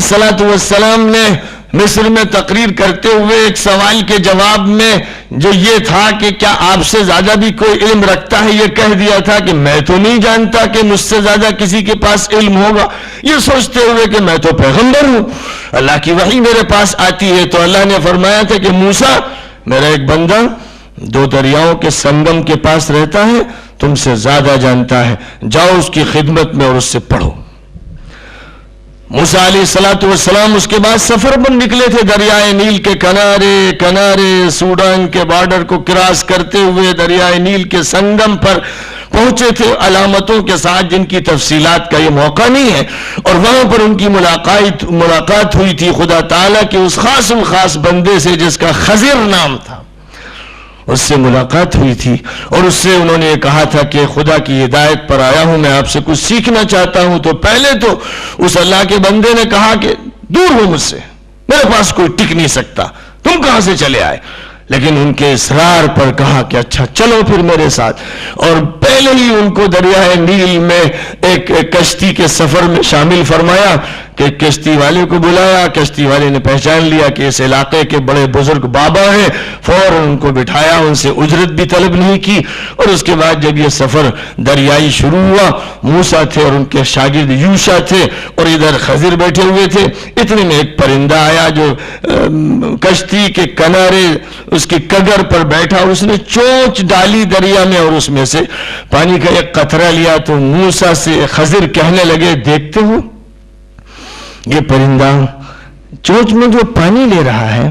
السلام نے مصر میں تقریر کرتے ہوئے ایک سوال کے جواب میں جو یہ تھا کہ کیا آپ سے زیادہ بھی کوئی علم رکھتا ہے، یہ کہہ دیا تھا کہ میں تو نہیں جانتا کہ مجھ سے زیادہ کسی کے پاس علم ہوگا، یہ سوچتے ہوئے کہ میں تو پیغمبر ہوں، اللہ کی وحی میرے پاس آتی ہے. تو اللہ نے فرمایا تھا کہ موسیٰ، میرا ایک بندہ 2 دریاؤں کے سنگم کے پاس رہتا ہے، تم سے زیادہ جانتا ہے، جاؤ اس کی خدمت میں اور اس سے پڑھو. موسیٰ علیہ السلام اس کے بعد سفر پر نکلے تھے، دریائے نیل کے کنارے کنارے، سوڈان کے بارڈر کو کراس کرتے ہوئے دریائے نیل کے سنگم پر پہنچے تھے، علامتوں کے ساتھ جن کی تفصیلات کا یہ موقع نہیں ہے. اور وہاں پر ان کی ملاقات ہوئی تھی خدا تعالیٰ کے اس خاص الخاص بندے سے جس کا خضر نام تھا. اس سے ملاقات ہوئی تھی اور اس سے انہوں نے یہ کہا تھا کہ خدا کی ہدایت پر آیا ہوں، میں آپ سے کچھ سیکھنا چاہتا ہوں. تو پہلے تو اس اللہ کے بندے نے کہا کہ دور ہو مجھ سے، میرے پاس کوئی ٹک نہیں سکتا، تم کہاں سے چلے آئے؟ لیکن ان کے اصرار پر کہا کہ اچھا چلو پھر میرے ساتھ. اور پہلے ہی ان کو دریائے نیل میں ایک کشتی کے سفر میں شامل فرمایا کہ کشتی والے کو بلایا. کشتی والے نے پہچان لیا کہ اس علاقے کے بڑے بزرگ بابا ہیں، فوراً ان کو بٹھایا، ان سے اجرت بھی طلب نہیں کی. اور اس کے بعد جب یہ سفر دریائی شروع ہوا، موسیٰ تھے اور ان کے شاگرد یوشع تھے اور ادھر خضر بیٹھے ہوئے تھے. اتنے میں ایک پرندہ آیا جو کشتی کے کنارے اس کی کگر پر بیٹھا، اس نے چونچ ڈالی دریا میں اور اس میں سے پانی کا ایک قطرہ لیا. تو موسیٰ سے خضر کہنے لگے، دیکھتے ہو یہ پرندہ چونچ میں جو پانی لے رہا ہے،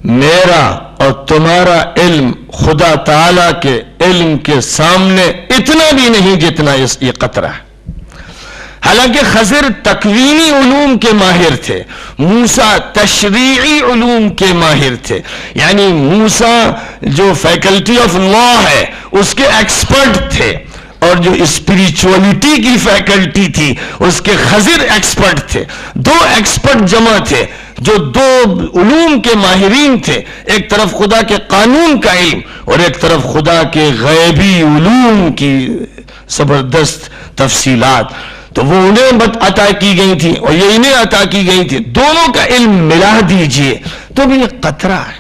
میرا اور تمہارا علم خدا تعالیٰ کے علم کے سامنے اتنا بھی نہیں جتنا یہ قطرہ ہے. حالانکہ خضر تکوینی علوم کے ماہر تھے، موسیٰ تشریعی علوم کے ماہر تھے. یعنی موسیٰ جو فیکلٹی آف لا ہے اس کے ایکسپرٹ تھے، اور جو اسپریچولیٹی کی فیکلٹی تھی اس کے خضر ایکسپرٹ تھے. 2 ایکسپرٹ جمع تھے جو 2 علوم کے ماہرین تھے. ایک طرف خدا کے قانون کا علم اور ایک طرف خدا کے غیبی علوم کی زبردست تفصیلات. تو وہ انہیں عطا کی گئی تھی اور یہ انہیں عطا کی گئی تھی. دونوں کا علم ملا دیجئے تو بھی ایک قطرہ ہے.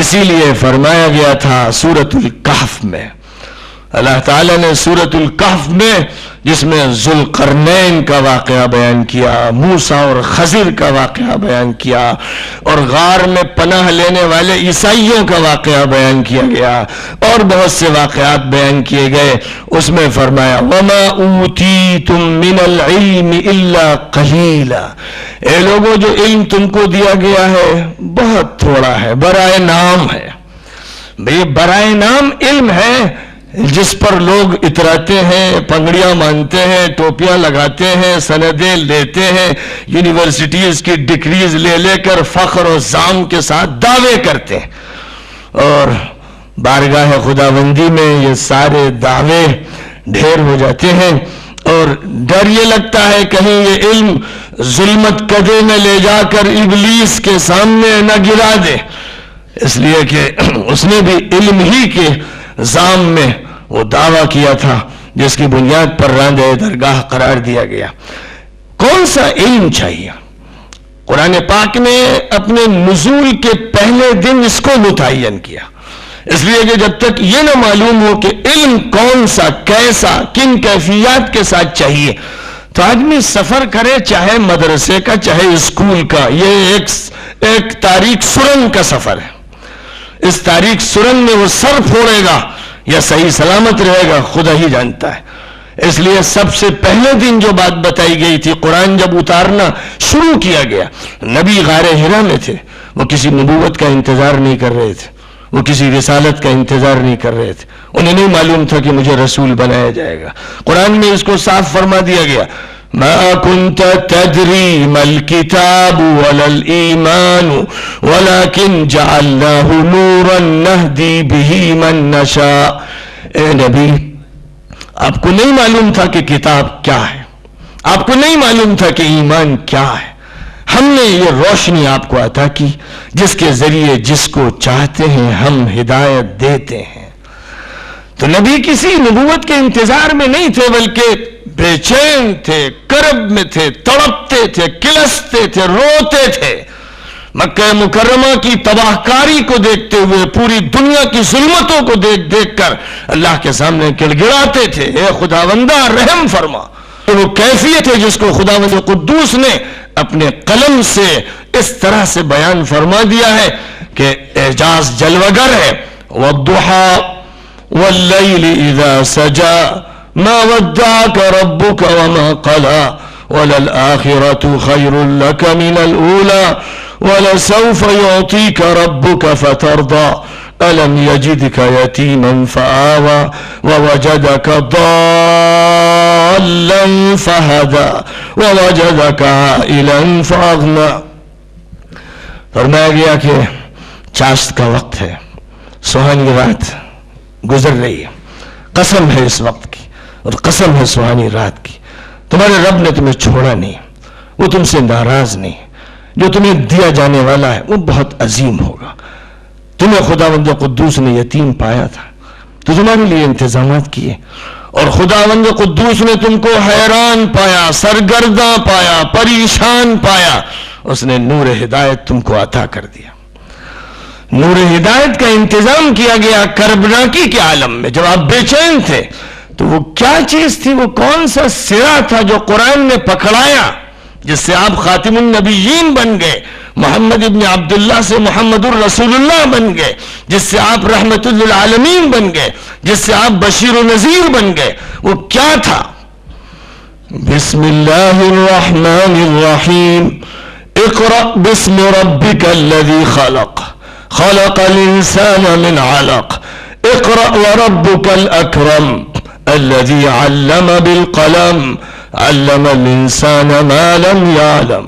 اسی لیے فرمایا گیا تھا سورۃ الکہف میں، اللہ تعالیٰ نے سورۃ الکہف میں جس میں ذوالقرنین کا واقعہ بیان کیا، موسیٰ اور خضر کا واقعہ بیان کیا، اور غار میں پناہ لینے والے عیسائیوں کا واقعہ بیان کیا گیا، اور بہت سے واقعات بیان کیے گئے، اس میں فرمایا وَمَا أُوتِيتُم مِّنَ الْعِلْمِ إِلَّا قَلِيلًا، اے لوگوں جو علم تم کو دیا گیا ہے بہت تھوڑا ہے، برائے نام ہے۔ بھئی برائے نام علم ہے جس پر لوگ اتراتے ہیں، پگڑیاں مانتے ہیں، ٹوپیاں لگاتے ہیں، سندیں لیتے ہیں، یونیورسٹیز کی ڈگریز لے لے کر فخر و زام کے ساتھ دعوے کرتے ہیں، اور بارگاہ خداوندی میں یہ سارے دعوے ڈھیر ہو جاتے ہیں، اور ڈر یہ لگتا ہے کہیں یہ علم ظلمت کدے میں لے جا کر ابلیس کے سامنے نہ گرا دے، اس لیے کہ اس نے بھی علم ہی کے زام میں وہ دعویٰ کیا تھا جس کی بنیاد پر راندہ درگاہ قرار دیا گیا۔ کون سا علم چاہیے؟ قرآن پاک نے اپنے نزول کے پہلے دن اس کو متعین کیا، اس لیے کہ جب تک یہ نہ معلوم ہو کہ علم کون سا، کیسا، کن کیفیات کے ساتھ چاہیے، تو آدمی سفر کرے، چاہے مدرسے کا چاہے اسکول کا، یہ ایک تاریک سرنگ کا سفر ہے۔ اس تاریک سرنگ میں وہ سر پھوڑے گا یا صحیح سلامت رہے گا خدا ہی جانتا ہے۔ اس لیے سب سے پہلے دن جو بات بتائی گئی تھی، قرآن جب اتارنا شروع کیا گیا، نبی غار حرا میں تھے، وہ کسی نبوت کا انتظار نہیں کر رہے تھے، وہ کسی رسالت کا انتظار نہیں کر رہے تھے، انہیں نہیں معلوم تھا کہ مجھے رسول بنایا جائے گا۔ قرآن میں اس کو صاف فرما دیا گیا ما كنت تدري ما الكتاب ولا الإيمان ولكن جعلناه نورا نهدي به من نشاء، اے نبی آپ کو نہیں معلوم تھا کہ کتاب کیا ہے، آپ کو نہیں معلوم تھا کہ ایمان کیا ہے، ہم نے یہ روشنی آپ کو عطا کی جس کے ذریعے جس کو چاہتے ہیں ہم ہدایت دیتے ہیں۔ تو نبی کسی نبوت کے انتظار میں نہیں تھے، بلکہ بے چین تھے، کرب میں تھے، تڑپتے تھے، کلستے تھے، روتے تھے، مکہ مکرمہ کی تباہ کاری کو دیکھتے ہوئے، پوری دنیا کی ظلمتوں کو دیکھ کر اللہ کے سامنے گڑ گڑاتے تھے، اے خداوندہ رحم فرما۔ وہ کیفیت ہے جس کو خداوند قدوس نے اپنے قلم سے اس طرح سے بیان فرما دیا ہے کہ اعجاز جلوگر ہے۔ والضحى والليل إذا سجى ما ودعك ربك وما قلى وللآخرة خير لك من الأولى ولسوف يعطيك ربك فترضى ألم يجدك يتيما فآوى ووجدك ضالا فهدى ووجدك عائلا فأغنى۔ فرمایا گیا کہ چاشت کا وقت ہے، سہانی رات گزر رہی ہے، قسم ہے اس وقت کی اور قسم ہے سہانی رات کی، تمہارے رب نے تمہیں چھوڑا نہیں، وہ تم سے ناراض نہیں، جو تمہیں دیا جانے والا ہے وہ بہت عظیم ہوگا۔ تمہیں خداوند قدوس نے یتیم پایا تھا تو تمہارے لیے انتظامات کیے، اور خداوند قدوس نے تم کو حیران پایا، سرگرداں پایا، پریشان پایا، اس نے نور ہدایت تم کو عطا کر دیا۔ نور ہدایت کا انتظام کیا گیا کربناکی کے عالم میں، جب آپ بے چین تھے تو وہ کیا چیز تھی، وہ کون سا سرا تھا جو قرآن نے پکڑایا، جس سے آپ خاتم النبیین بن گئے، محمد ابن عبداللہ سے محمد الرسول اللہ بن گئے، جس سے آپ رحمت للعالمین بن گئے، جس سے آپ بشیر و نذیر بن گئے، وہ کیا تھا؟ بسم اللہ الرحمن الرحیم، اقرأ باسم ربک الذی خلق، خلق الانسان من علق، اقرأ وربك الاکرم الذي علم بالقلم علم الانسان ما لم يعلم۔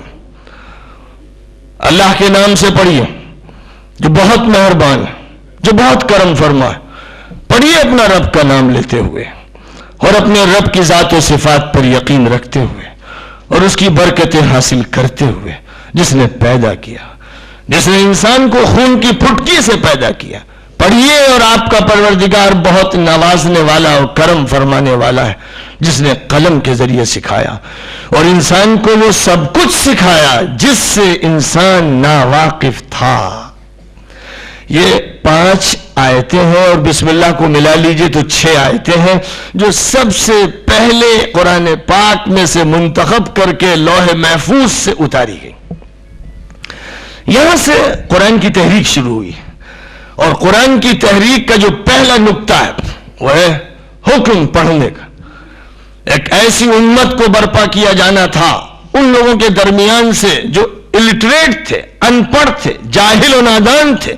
اللہ کے نام سے پڑھیے جو بہت مہربان ہے، جو بہت کرم فرما ہے، پڑھیے اپنا رب کا نام لیتے ہوئے اور اپنے رب کی ذات و صفات پر یقین رکھتے ہوئے اور اس کی برکتیں حاصل کرتے ہوئے، جس نے پیدا کیا، جس نے انسان کو خون کی پھٹکی سے پیدا کیا۔ پڑھیے اور آپ کا پروردگار بہت نوازنے والا اور کرم فرمانے والا ہے، جس نے قلم کے ذریعے سکھایا اور انسان کو وہ سب کچھ سکھایا جس سے انسان ناواقف تھا۔ یہ 5 آیتیں ہیں اور بسم اللہ کو ملا لیجئے تو 6 آیتیں ہیں جو سب سے پہلے قرآن پاک میں سے منتخب کر کے لوح محفوظ سے اتاری گئی. یہاں سے قرآن کی تحریک شروع ہوئی اور قرآن کی تحریک کا جو پہلا نقطہ ہے وہ ہے حکم پڑھنے کا. ایک ایسی امت کو برپا کیا جانا تھا ان لوگوں کے درمیان سے جو الٹریٹ تھے, ان پڑھ تھے, جاہل و نادان تھے,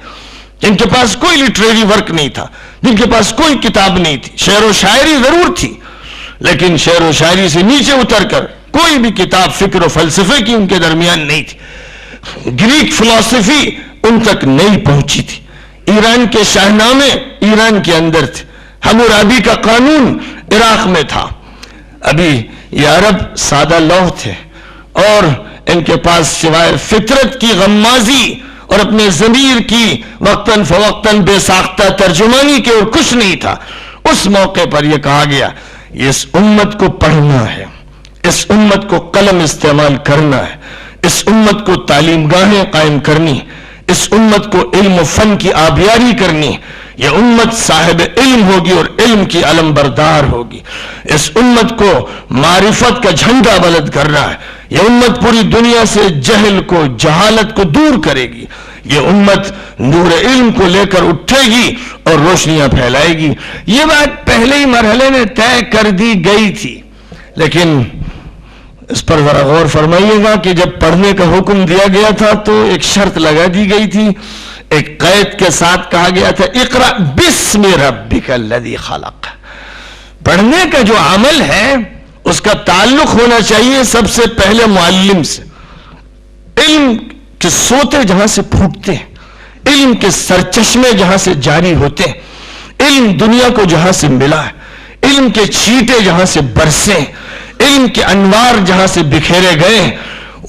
جن کے پاس کوئی لٹریری ورک نہیں تھا, جن کے پاس کوئی کتاب نہیں تھی. شعر و شاعری ضرور تھی لیکن شعر و شاعری سے نیچے اتر کر کوئی بھی کتاب فکر و فلسفے کی ان کے درمیان نہیں تھی. گریک فلسفی ان تک نہیں پہنچی تھی. ایران کے شاہنامے ایران کے اندر تھے. حمورابی کا قانون عراق میں تھا. ابھی یہ عرب سادہ لوح تھے اور ان کے پاس سوائے فطرت کی غمازی اور اپنے ضمیر کی وقتاً فوقتاً بے ساختہ ترجمانی کے اور کچھ نہیں تھا. اس موقع پر یہ کہا گیا اس امت کو پڑھنا ہے, اس امت کو قلم استعمال کرنا ہے, اس امت کو تعلیم گاہیں قائم کرنی, اس امت کو علم و فن کی آبیاری کرنی. یہ امت صاحب علم ہوگی اور علم کی علم بردار ہوگی. اس امت کو معرفت کا جھنڈا بلند کرنا ہے. یہ امت پوری دنیا سے جہل کو, جہالت کو دور کرے گی. یہ امت نور علم کو لے کر اٹھے گی اور روشنیاں پھیلائے گی. یہ بات پہلے ہی مرحلے میں طے کر دی گئی تھی لیکن اس پر ذرا غور فرمائیے گا کہ جب پڑھنے کا حکم دیا گیا تھا تو ایک شرط لگا دی گئی تھی, ایک قید کے ساتھ کہا گیا تھا اقرأ بسم ربک الذی خلق. پڑھنے کا جو عمل ہے اس کا تعلق ہونا چاہیے سب سے پہلے معلم سے. علم کے سوتے جہاں سے پھوٹتے ہیں, علم کے سرچشمے جہاں سے جاری ہوتے ہیں, علم دنیا کو جہاں سے ملا ہے, علم کے چھیٹے جہاں سے برسے, علم کے انوار جہاں سے بکھیرے گئے,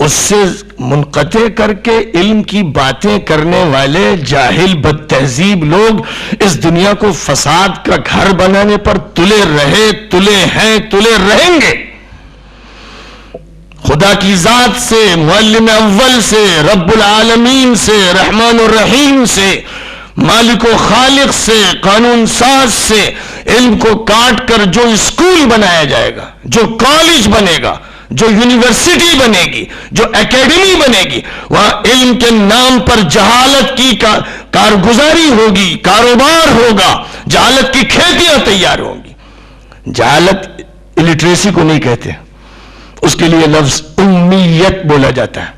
اس سے منقطع کر کے علم کی باتیں کرنے والے جاہل بد تہذیب لوگ اس دنیا کو فساد کا گھر بنانے پر تلے رہے, تلے ہیں, تلے رہیں گے. خدا کی ذات سے, معلم اول سے, رب العالمین سے, رحمان الرحیم سے, مالک و خالق سے, قانون ساز سے علم کو کاٹ کر جو اسکول بنایا جائے گا, جو کالج بنے گا, جو یونیورسٹی بنے گی, جو اکیڈمی بنے گی, وہاں علم کے نام پر جہالت کی کارگزاری ہوگی, کاروبار ہوگا, جہالت کی کھیتیاں تیار ہوں گی. جہالت الٹریسی کو نہیں کہتے, اس کے لیے لفظ امیت بولا جاتا ہے.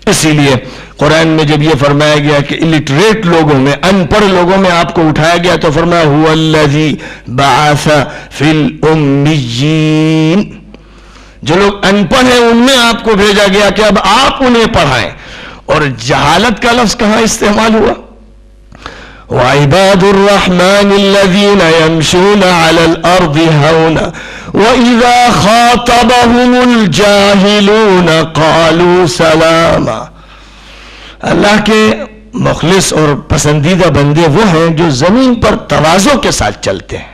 اسی لیے قرآن میں جب یہ فرمایا گیا کہ الٹریٹ لوگوں میں, ان پڑھ لوگوں میں آپ کو اٹھایا گیا تو فرمایا هو الذی بعث فی الامیین. جو لوگ ان پڑھ ہیں ان میں آپ کو بھیجا گیا کہ اب آپ انہیں پڑھائیں. اور جہالت کا لفظ کہاں استعمال ہوا؟ وَعِبَادُ الرَّحْمَنِ الَّذِينَ يَمْشُونَ عَلَى الْأَرْضِ هَوْنًا وَإِذَا خَاطَبَهُمُ الْجَاهِلُونَ قَالُوا سَلَامًا. اللہ کے مخلص اور پسندیدہ بندے وہ ہیں جو زمین پر تواضع کے ساتھ چلتے ہیں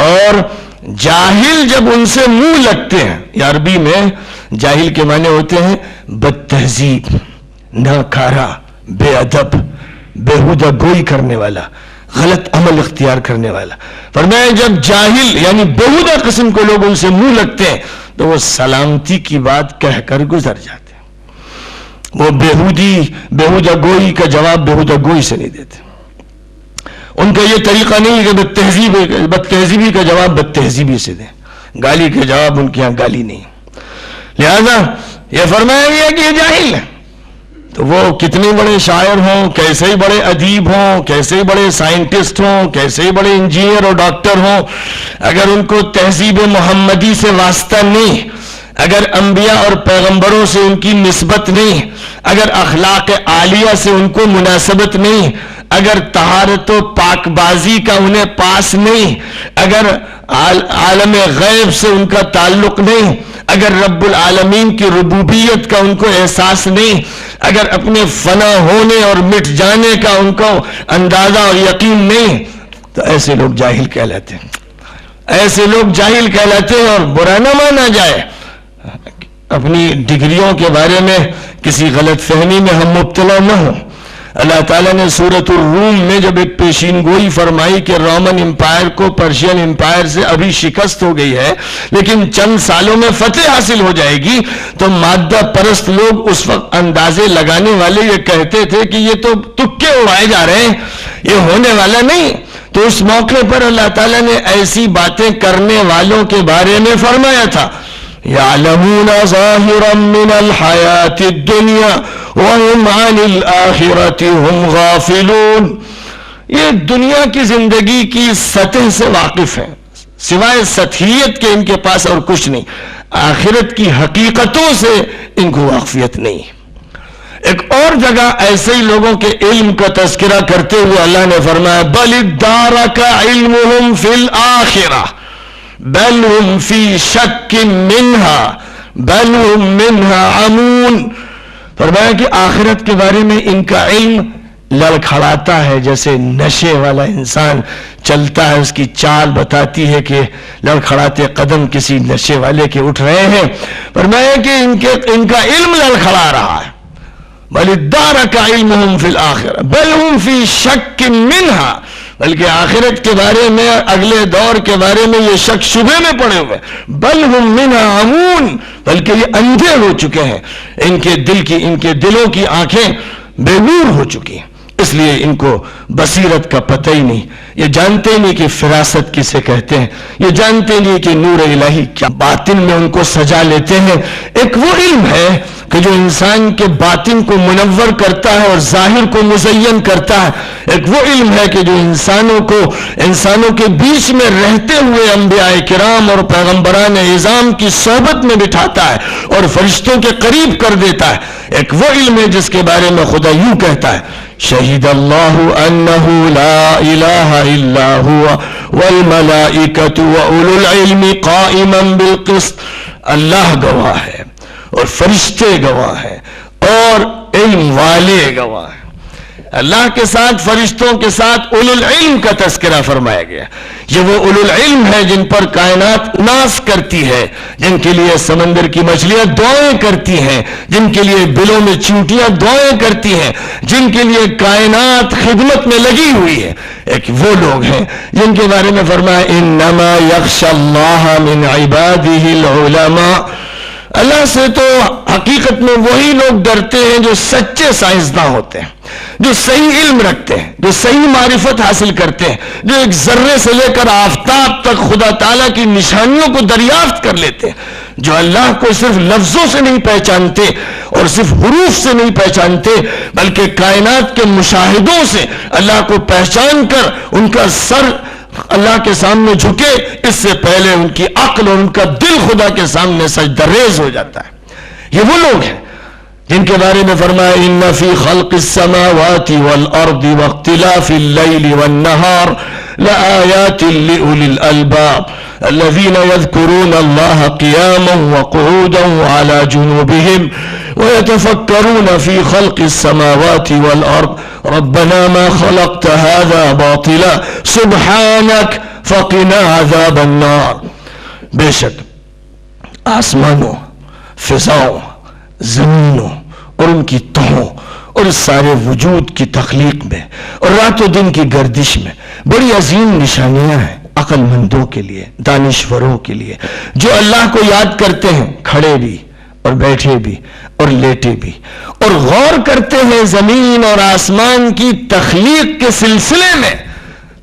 اور جاہل جب ان سے منہ لگتے ہیں. یا عربی میں جاہل کے معنی ہوتے ہیں بد تہذیب, ناکارہ, بے ادب, بےہودہ گوئی کرنے والا, غلط عمل اختیار کرنے والا. فرمایا جب جاہل یعنی بےہودہ قسم کے لوگ ان سے منہ لگتے ہیں تو وہ سلامتی کی بات کہہ کر گزر جاتے ہیں. وہ بےہودہ گوئی کا جواب بےہودہ گوئی سے نہیں دیتے. ان کا یہ طریقہ نہیں کہ بد تہذیبی کا جواب بد تہذیبی سے دیں, گالی کا جواب ان کے یہاں گالی نہیں. لہذا یہ فرمایا گیا کہ یہ جاہل ہے. تو وہ کتنے بڑے شاعر ہوں, کیسے ہی بڑے ادیب ہوں, کیسے ہی بڑے سائنٹسٹ ہوں, کیسے ہی بڑے انجینئر اور ڈاکٹر ہوں, اگر ان کو تہذیب محمدی سے واسطہ نہیں, اگر انبیاء اور پیغمبروں سے ان کی نسبت نہیں, اگر اخلاق عالیہ سے ان کو مناسبت نہیں, اگر طہارت و پاک بازی کا انہیں پاس نہیں, اگر عالم غیب سے ان کا تعلق نہیں, اگر رب العالمین کی ربوبیت کا ان کو احساس نہیں, اگر اپنے فنا ہونے اور مٹ جانے کا ان کو اندازہ اور یقین نہیں, تو ایسے لوگ جاہل کہلاتے ہیں. ایسے لوگ جاہل کہلاتے ہیں. اور برا نہ مانا جائے, اپنی ڈگریوں کے بارے میں کسی غلط فہمی میں ہم مبتلا نہ ہوں. اللہ تعالیٰ نے سورۃ الروم میں جب ایک پیشین گوئی فرمائی کہ رومن امپائر کو پرشین امپائر سے ابھی شکست ہو گئی ہے لیکن چند سالوں میں فتح حاصل ہو جائے گی، تو مادہ پرست لوگ اس وقت اندازے لگانے والے یہ کہتے تھے کہ یہ تو تکے اڑائے جا رہے ہیں، یہ ہونے والا نہیں۔ تو اس موقع پر اللہ تعالیٰ نے ایسی باتیں کرنے والوں کے بارے میں فرمایا تھا، یعلمون ظاہرا من الحیات الدنیا وهم عن الآخرة هم غافلون، یہ دنیا کی زندگی کی سطح سے واقف ہیں، سوائے سطحیت کے ان کے پاس اور کچھ نہیں، آخرت کی حقیقتوں سے ان کو واقفیت نہیں۔ ایک اور جگہ ایسے ہی لوگوں کے علم کا تذکرہ کرتے ہوئے اللہ نے فرمایا بل ادارک علمهم فی الآخرہ بل هم فی شک منها بل هم منها عمون، فرمایا کہ آخرت کے بارے میں ان کا علم لڑکھڑاتا ہے، جیسے نشے والا انسان چلتا ہے، اس کی چال بتاتی ہے کہ لڑکھڑاتے قدم کسی نشے والے کے اٹھ رہے ہیں، فرمایا کہ ان کا علم لڑکھڑا رہا ہے۔ بل ادارک علمهم فی الآخرہ بل هم فی شک منها، بلکہ آخرت کے بارے میں، اگلے دور کے بارے میں یہ شک شبے میں پڑے ہوئے، بل هم منها عمون، بلکہ یہ اندھے ہو چکے ہیں، ان کے دلوں کی آنکھیں بے نور ہو چکی ہیں، اس لیے ان کو بصیرت کا پتہ ہی نہیں، یہ جانتے نہیں کہ فراست کسے کہتے ہیں، یہ جانتے نہیں کہ نور الہی کیا، باطن میں ان کو سجا لیتے ہیں۔ ایک وہ علم ہے کہ جو انسان کے باطن کو منور کرتا ہے اور ظاہر کو مزین کرتا ہے، ایک وہ علم ہے کہ جو انسانوں کے بیچ میں رہتے ہوئے انبیاء کرام اور پیغمبران اعظام کی صحبت میں بٹھاتا ہے اور فرشتوں کے قریب کر دیتا ہے۔ ایک وہ علم ہے جس کے بارے میں خدا یوں کہتا ہے شہید اللہ انہ لا الہ الا ہوا والملائکۃ واولو العلم قائما بالقسط، اللہ گواہ ہے اور فرشتے گواہ ہیں اور علم والے گواہ ہیں۔ اللہ کے ساتھ فرشتوں کے ساتھ اولو العلم کا تذکرہ فرمایا گیا، یہ وہ اولو العلم ہے جن پر کائنات ناز کرتی ہے، جن کے لیے سمندر کی مچھلیاں دعائیں کرتی ہیں، جن کے لیے بلوں میں چونٹیاں دعائیں کرتی ہیں، جن کے لیے کائنات خدمت میں لگی ہوئی ہے۔ ایک وہ لوگ ہیں جن کے بارے میں فرمایا انما یخشی اللہ من عبادہ العلماء، اللہ سے تو حقیقت میں وہی لوگ ڈرتے ہیں جو سچے سائنسداں ہوتے ہیں، جو صحیح علم رکھتے ہیں، جو صحیح معرفت حاصل کرتے ہیں، جو ایک ذرے سے لے کر آفتاب تک خدا تعالیٰ کی نشانیوں کو دریافت کر لیتے ہیں، جو اللہ کو صرف لفظوں سے نہیں پہچانتے اور صرف حروف سے نہیں پہچانتے بلکہ کائنات کے مشاہدوں سے اللہ کو پہچان کر ان کا سر اللہ کے سامنے جھکے، اس سے پہلے ان کی عقل اور ان کا دل خدا کے سامنے سجدہ ریز ہو جاتا ہے۔ یہ وہ لوگ ہیں جن کے بارے میں فرمایا ان فی خلق السماوات والارض واختلاف اللیل والنہار لآیات لأولی الالباب الذین یذکرون اللہ قیاما وقعودا وعلی جنوبہم ويتفكرون في خلق السماوات والأرض ربنا ما خلقت هذا باطلا سبحانك فقنا عذاب النار۔ بے شک آسمانوں، فضاؤں، زمینوں اور ان کی تہوں اور اس سارے وجود کی تخلیق میں اور رات و دن کی گردش میں بڑی عظیم نشانیاں ہیں عقل مندوں کے لیے، دانشوروں کے لیے، جو اللہ کو یاد کرتے ہیں کھڑے بھی اور بیٹھے بھی اور لیٹے بھی، اور غور کرتے ہیں زمین اور آسمان کی تخلیق کے سلسلے میں،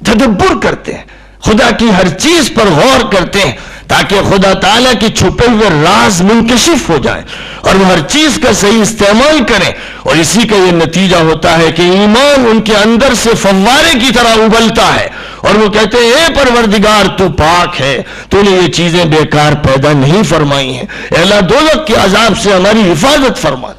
تدبر کرتے ہیں، خدا کی ہر چیز پر غور کرتے ہیں تاکہ خدا تعالیٰ کی چھپے ہوئے راز منکشف ہو جائیں اور وہ ہر چیز کا صحیح استعمال کریں، اور اسی کا یہ نتیجہ ہوتا ہے کہ ایمان ان کے اندر سے فوارے کی طرح ابلتا ہے اور وہ کہتے ہیں اے پروردگار تو پاک ہے، تو نے یہ چیزیں بیکار پیدا نہیں فرمائی ہیں، اے اللہ دوزخ کے عذاب سے ہماری حفاظت فرما دے۔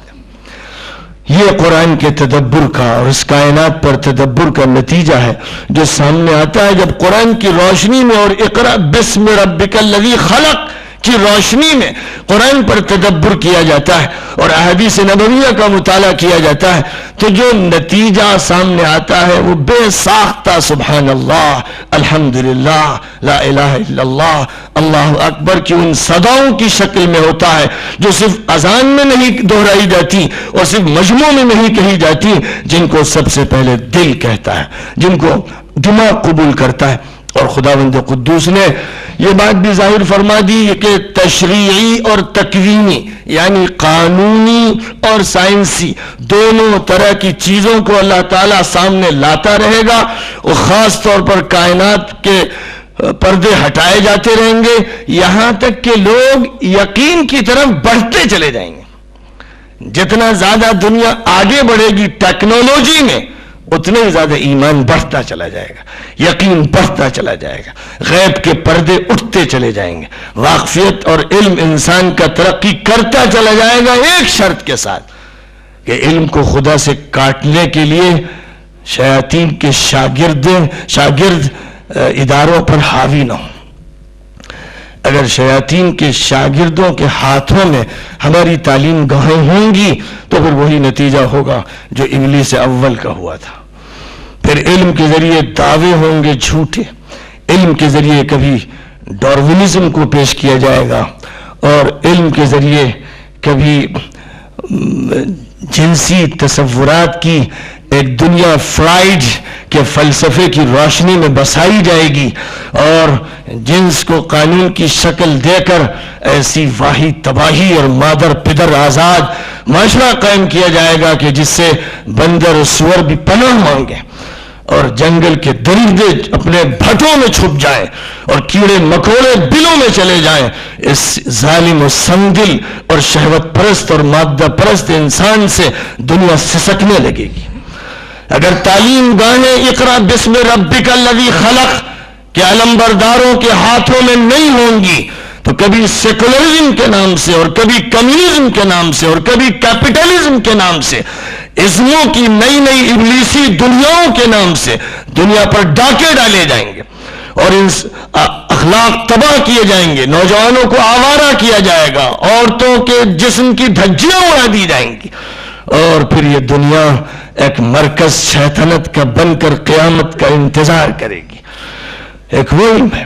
یہ قرآن کے تدبر کا اور اس کائنات پر تدبر کا نتیجہ ہے جو سامنے آتا ہے جب قرآن کی روشنی میں اور اقرأ بسم ربک الذی خلق کی روشنی میں قرآن پر تدبر کیا جاتا ہے اور احادیث نبویہ کا مطالعہ کیا جاتا ہے تو جو نتیجہ سامنے آتا ہے وہ بے ساختہ سبحان اللہ، الحمدللہ، لا الہ الا اللہ، اللہ اکبر کی ان صداؤں کی شکل میں ہوتا ہے جو صرف اذان میں نہیں دہرائی جاتی اور صرف مجموع میں نہیں کہی جاتی، جن کو سب سے پہلے دل کہتا ہے، جن کو دماغ قبول کرتا ہے۔ اور خداوند قدوس نے یہ بات بھی ظاہر فرما دی کہ تشریعی اور تکوینی یعنی قانونی اور سائنسی دونوں طرح کی چیزوں کو اللہ تعالیٰ سامنے لاتا رہے گا، اور خاص طور پر کائنات کے پردے ہٹائے جاتے رہیں گے یہاں تک کہ لوگ یقین کی طرف بڑھتے چلے جائیں گے۔ جتنا زیادہ دنیا آگے بڑھے گی ٹیکنالوجی میں اتنے ہی زیادہ ایمان بڑھتا چلا جائے گا، یقین بڑھتا چلا جائے گا، غیب کے پردے اٹھتے چلے جائیں گے، واقفیت اور علم انسان کا ترقی کرتا چلا جائے گا، ایک شرط کے ساتھ کہ علم کو خدا سے کاٹنے کے لیے شیاطین کے شاگرد اداروں پر حاوی نہ ہوں۔ اگر شیاطین کے شاگردوں کے ہاتھوں میں ہماری تعلیم گاہیں ہوں گی تو پھر وہی نتیجہ ہوگا جو ابلیس اول کا ہوا تھا۔ پھر علم کے ذریعے دعوے ہوں گے جھوٹے، علم کے ذریعے کبھی ڈارونزم کو پیش کیا جائے گا، اور علم کے ذریعے کبھی جنسی تصورات کی ایک دنیا فرائڈ کے فلسفے کی روشنی میں بسائی جائے گی، اور جنس کو قانون کی شکل دے کر ایسی واہی تباہی اور مادر پدر آزاد معاشرہ قائم کیا جائے گا کہ جس سے بندر اور سور بھی پناہ مانگے، اور جنگل کے درندے اپنے بھٹوں میں چھپ جائیں، اور کیڑے مکوڑے بلوں میں چلے جائیں۔ اس ظالم و سنگدل اور شہوت پرست اور مادہ پرست انسان سے دنیا سسکنے لگے گی۔ اگر تعلیم گاہیں اقرا بسم ربک الذی خلق کے علمبرداروں کے ہاتھوں میں نہیں ہوں گی تو کبھی سیکولرزم کے نام سے اور کبھی کمیونزم کے نام سے اور کبھی کیپٹلزم کے نام سے اسموں کی نئی نئی ابلیسی دنیاؤں کے نام سے دنیا پر ڈاکے ڈالے جائیں گے، اور اخلاق تباہ کیے جائیں گے، نوجوانوں کو آوارہ کیا جائے گا، عورتوں کے جسم کی دھجیاں اڑا دی جائیں گی، اور پھر یہ دنیا ایک مرکز شیطنت کا بن کر قیامت کا انتظار کرے گی۔ ایک وہ علم ہے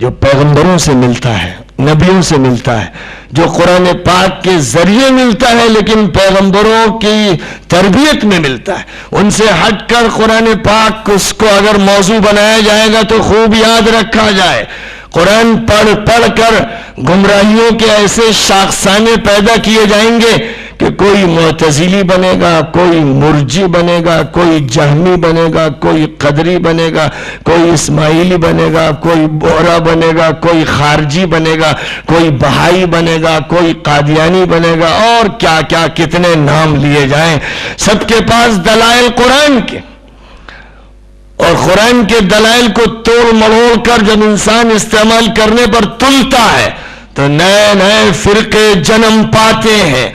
جو پیغمبروں سے ملتا ہے، نبیوں سے ملتا ہے، جو قرآن پاک کے ذریعے ملتا ہے لیکن پیغمبروں کی تربیت میں ملتا ہے۔ ان سے ہٹ کر قرآن پاک اس کو اگر موضوع بنایا جائے گا تو خوب یاد رکھا جائے، قرآن پڑھ کر گمراہیوں کے ایسے شاخسانے پیدا کیے جائیں گے کہ کوئی معتزلی بنے گا، کوئی مرجی بنے گا، کوئی جہمی بنے گا، کوئی قدری بنے گا، کوئی اسماعیلی بنے گا، کوئی بورا بنے گا، کوئی خارجی بنے گا، کوئی بہائی بنے گا، کوئی قادیانی بنے گا، اور کیا کیا کتنے نام لیے جائیں۔ سب کے پاس دلائل قرآن کے، اور قرآن کے دلائل کو توڑ مڑوڑ کر جب انسان استعمال کرنے پر تلتا ہے تو نئے نئے فرقے جنم پاتے ہیں۔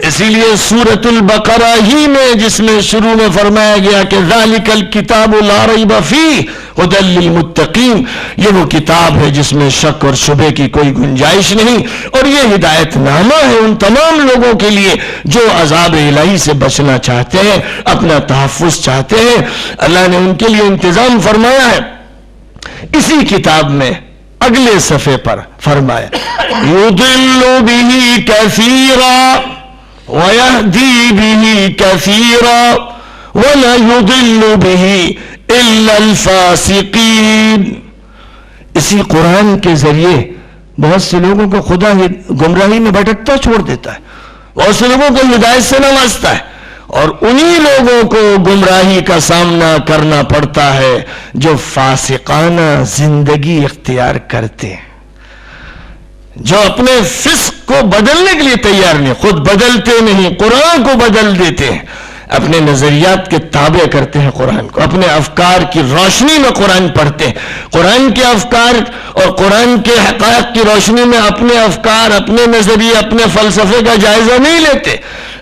اسی لیے سورۃ البقرہ ہی میں جس میں شروع میں فرمایا گیا کہ ذالک الکتاب لا ریب فیہ ھدی للمتقین، یہ وہ کتاب ہے جس میں شک اور شبہ کی کوئی گنجائش نہیں، اور یہ ہدایت نامہ ہے ان تمام لوگوں کے لیے جو عذاب الہی سے بچنا چاہتے ہیں، اپنا تحفظ چاہتے ہیں۔ اللہ نے ان کے لیے انتظام فرمایا ہے۔ اسی کتاب میں اگلے صفحے پر فرمایا یضل بہ کثیرا ویہدی بہ کثیرا ولا یضل بہ الا الفاسقین۔ اسی قرآن کے ذریعے بہت سے لوگوں کو خدا گمراہی میں بھٹکتا چھوڑ دیتا ہے، بہت سے لوگوں کو ہدایت سے نوازتا ہے، اور انہی لوگوں کو گمراہی کا سامنا کرنا پڑتا ہے جو فاسقانہ زندگی اختیار کرتے ہیں، جو اپنے فسق کو بدلنے کے لیے تیار نہیں، خود بدلتے نہیں، قرآن کو بدل دیتے ہیں، اپنے نظریات کے تابع کرتے ہیں قرآن کو، اپنے افکار کی روشنی میں قرآن پڑھتے ہیں، قرآن کے افکار اور قرآن کے حقائق کی روشنی میں اپنے افکار، اپنے نظریے، اپنے فلسفے کا جائزہ نہیں لیتے،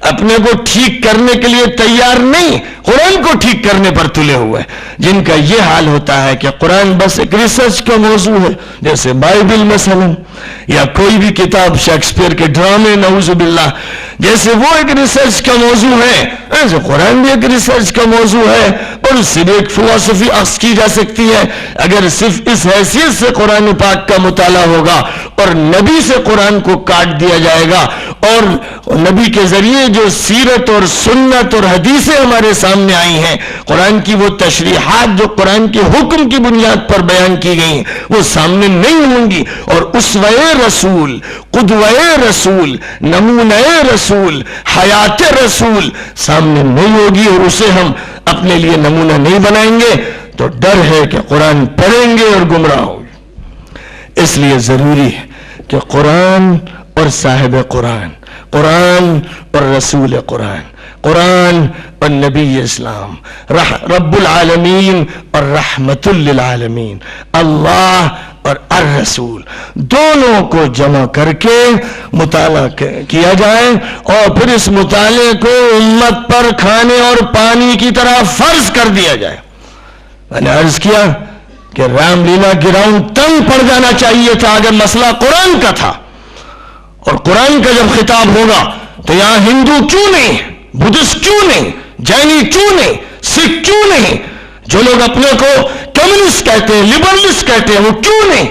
اپنے کو ٹھیک کرنے کے لیے تیار نہیں، قرآن کو ٹھیک کرنے پر تلے ہوئے، جن کا یہ حال ہوتا ہے کہ قرآن بس ایک ریسرچ کا موضوع ہے، جیسے بائبل مثلا، یا کوئی بھی کتاب شیکسپیئر کے ڈرامے نعوذ باللہ، جیسے وہ ایک ریسرچ کا موضوع ہے، ایسے قرآن بھی ایک ریسرچ کا موضوع ہے، اور اس سے بھی ایک فلسفی اخذ کی جا سکتی ہے۔ اگر صرف اس حیثیت سے قرآن پاک کا مطالعہ ہوگا اور نبی سے قرآن کو کاٹ دیا جائے گا، اور نبی کے ذریعے جو سیرت اور سنت اور حدیثیں ہمارے سامنے آئی ہیں، قرآن کی وہ تشریحات جو قرآن کے حکم کی بنیاد پر بیان کی گئی وہ سامنے نہیں ہوں گی، اور اسوہ رسول، قدوہ رسول، نمونہ رسول، حیات رسول سامنے نہیں ہوگی، اور اسے ہم اپنے لیے نمونہ نہیں بنائیں گے تو ڈر ہے کہ قرآن پڑھیں گے اور گمراہ ہوں گے۔ اس لیے ضروری ہے کہ قرآن اور صاحب قرآن، قرآن اور رسول قرآن، قرآن اور نبی اسلام، رب العالمین اور رحمت للعالمین، اللہ اور الرسول، دونوں کو جمع کر کے مطالعہ کیا جائے، اور پھر اس مطالعے کو امت پر کھانے اور پانی کی طرح فرض کر دیا جائے۔ میں نے عرض کیا کہ رام لیلا گراؤنڈ تنگ پڑ جانا چاہیے تھا اگر مسئلہ قرآن کا تھا، اور قرآن کا جب خطاب ہوگا تو یہاں ہندو کیوں نہیں، بدھسٹ کیوں نہیں، جینی کیوں نہیں، سکھ کیوں نہیں، جو لوگ اپنے کو کمیونسٹ کہتے ہیں، لبرلسٹ کہتے ہیں، وہ کیوں نہیں؟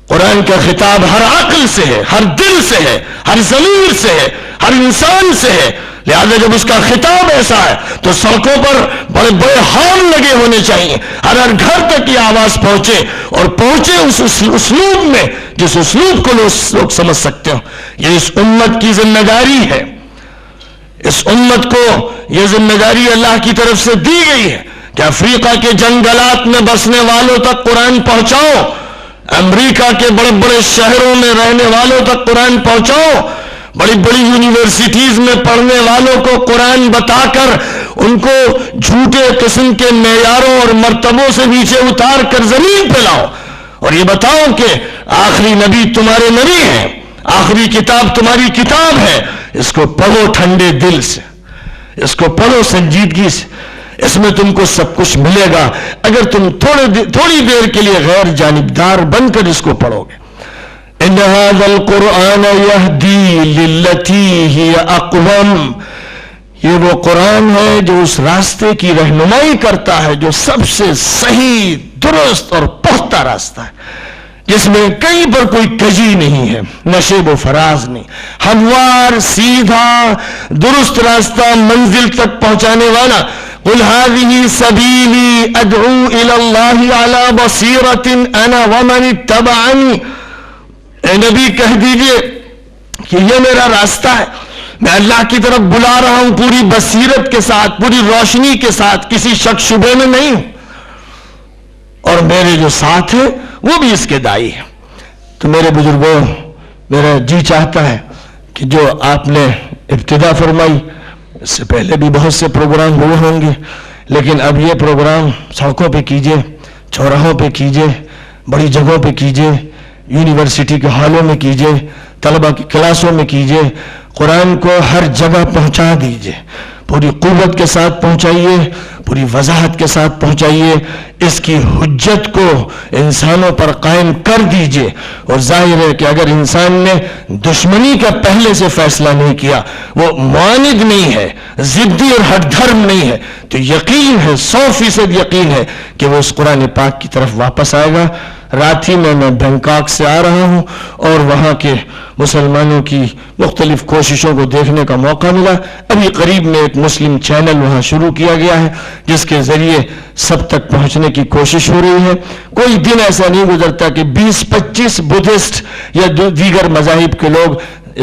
قرآن کا خطاب ہر عقل سے ہے، ہر دل سے ہے، ہر ضمیر سے ہے، ہر انسان سے ہے، لہذا جب اس کا خطاب ایسا ہے تو سڑکوں پر بڑے بڑے ہارن لگے ہونے چاہیے، ہر ہر گھر تک یہ آواز پہنچے، اور پہنچے اس اسلوب میں جس اسلوب کو لوگ سمجھ سکتے ہو۔ یہ اس امت کی ذمہ داری ہے، اس امت کو یہ ذمہ داری اللہ کی طرف سے دی گئی ہے کہ افریقہ کے جنگلات میں بسنے والوں تک قرآن پہنچاؤ، امریکہ کے بڑے بڑے شہروں میں رہنے والوں تک قرآن پہنچاؤ، بڑی بڑی یونیورسٹیز میں پڑھنے والوں کو قرآن بتا کر ان کو جھوٹے قسم کے معیاروں اور مرتبوں سے نیچے اتار کر زمین پہ لاؤ، اور یہ بتاؤ کہ آخری نبی تمہارے نبی ہیں، آخری کتاب تمہاری کتاب ہے، اس کو پڑھو ٹھنڈے دل سے، اس کو پڑھو سنجیدگی سے، اس میں تم کو سب کچھ ملے گا اگر تم تھوڑی دیر کے لیے غیر جانبدار بن کر اس کو پڑھو گے۔ ان هذا القرآن يهدي للتي هي اقوم، یہ وہ قرآن ہے جو اس راستے کی رہنمائی کرتا ہے جو سب سے صحیح، درست اور پختہ راستہ ہے، جس میں کہیں پر کوئی کجی نہیں ہے، نشیب و فراز نہیں، ہموار، سیدھا، درست راستہ، منزل تک پہنچانے والا۔ قل هذه سبيلي ادعو الى الله على بصيرة انا ومن اتبعني، اے نبی کہہ دیجئے کہ یہ میرا راستہ ہے، میں اللہ کی طرف بلا رہا ہوں پوری بصیرت کے ساتھ، پوری روشنی کے ساتھ، کسی شک شبے میں نہیں ہوں، اور میرے جو ساتھ ہیں وہ بھی اس کے دائی ہیں۔ تو میرے بزرگوں، میرا جی چاہتا ہے کہ جو آپ نے ابتدا فرمائی، اس سے پہلے بھی بہت سے پروگرام ہوئے ہوں گے، لیکن اب یہ پروگرام سڑکوں پہ کیجئے، چوراہوں پہ کیجئے، بڑی جگہوں پہ کیجئے، یونیورسٹی کے ہالوں میں کیجئے، طلبہ کی کلاسوں میں کیجئے، قرآن کو ہر جگہ پہنچا دیجئے، پوری قوت کے ساتھ پہنچائیے، پوری وضاحت کے ساتھ پہنچائیے، اس کی حجت کو انسانوں پر قائم کر دیجئے۔ اور ظاہر ہے کہ اگر انسان نے دشمنی کا پہلے سے فیصلہ نہیں کیا، وہ معاند نہیں ہے، ضدی اور ہٹ دھرم نہیں ہے، تو یقین ہے، 100% یقین ہے کہ وہ اس قرآن پاک کی طرف واپس آئے گا۔ رات ہی میں بینکاک سے آ رہا ہوں اور وہاں کے مسلمانوں کی مختلف کوششوں کو دیکھنے کا موقع ملا۔ ابھی قریب میں ایک مسلم چینل وہاں شروع کیا گیا ہے جس کے ذریعے سب تک پہنچنے کی کوشش ہو رہی ہے۔ کوئی دن ایسا نہیں گزرتا کہ 20-25 بدھسٹ یا دیگر مذاہب کے لوگ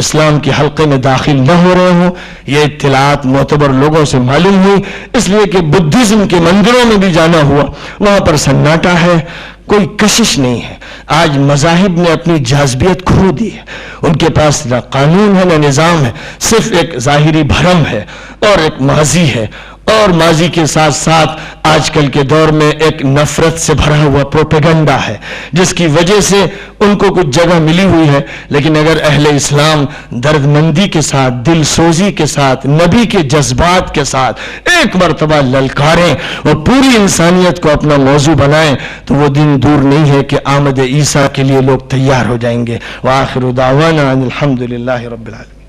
اسلام کے حلقے میں داخل نہ ہو رہے ہوں۔ یہ اطلاعات معتبر لوگوں سے معلوم ہوئی، اس لیے کہ بدھزم کے مندروں میں بھی جانا ہوا، وہاں پر سناٹا ہے، کوئی کشش نہیں ہے۔ آج مذاہب نے اپنی جاذبیت کھو دی ہے، ان کے پاس نہ قانون ہے نہ نظام ہے، صرف ایک ظاہری بھرم ہے اور ایک ماضی ہے اور ماضی کے ساتھ ساتھ آج کل کے دور میں ایک نفرت سے بھرا ہوا پروپیگنڈا ہے جس کی وجہ سے ان کو کچھ جگہ ملی ہوئی ہے. لیکن اگر اہل اسلام درد مندی کے ساتھ، دل سوزی کے ساتھ، نبی کے جذبات کے ساتھ ایک مرتبہ للکاریں اور پوری انسانیت کو اپنا موضوع بنائیں تو وہ دن دور نہیں ہے کہ آمد عیسیٰ کے لیے لوگ تیار ہو جائیں گے. وآخر دعوانا ان الحمد للہ رب العالمین.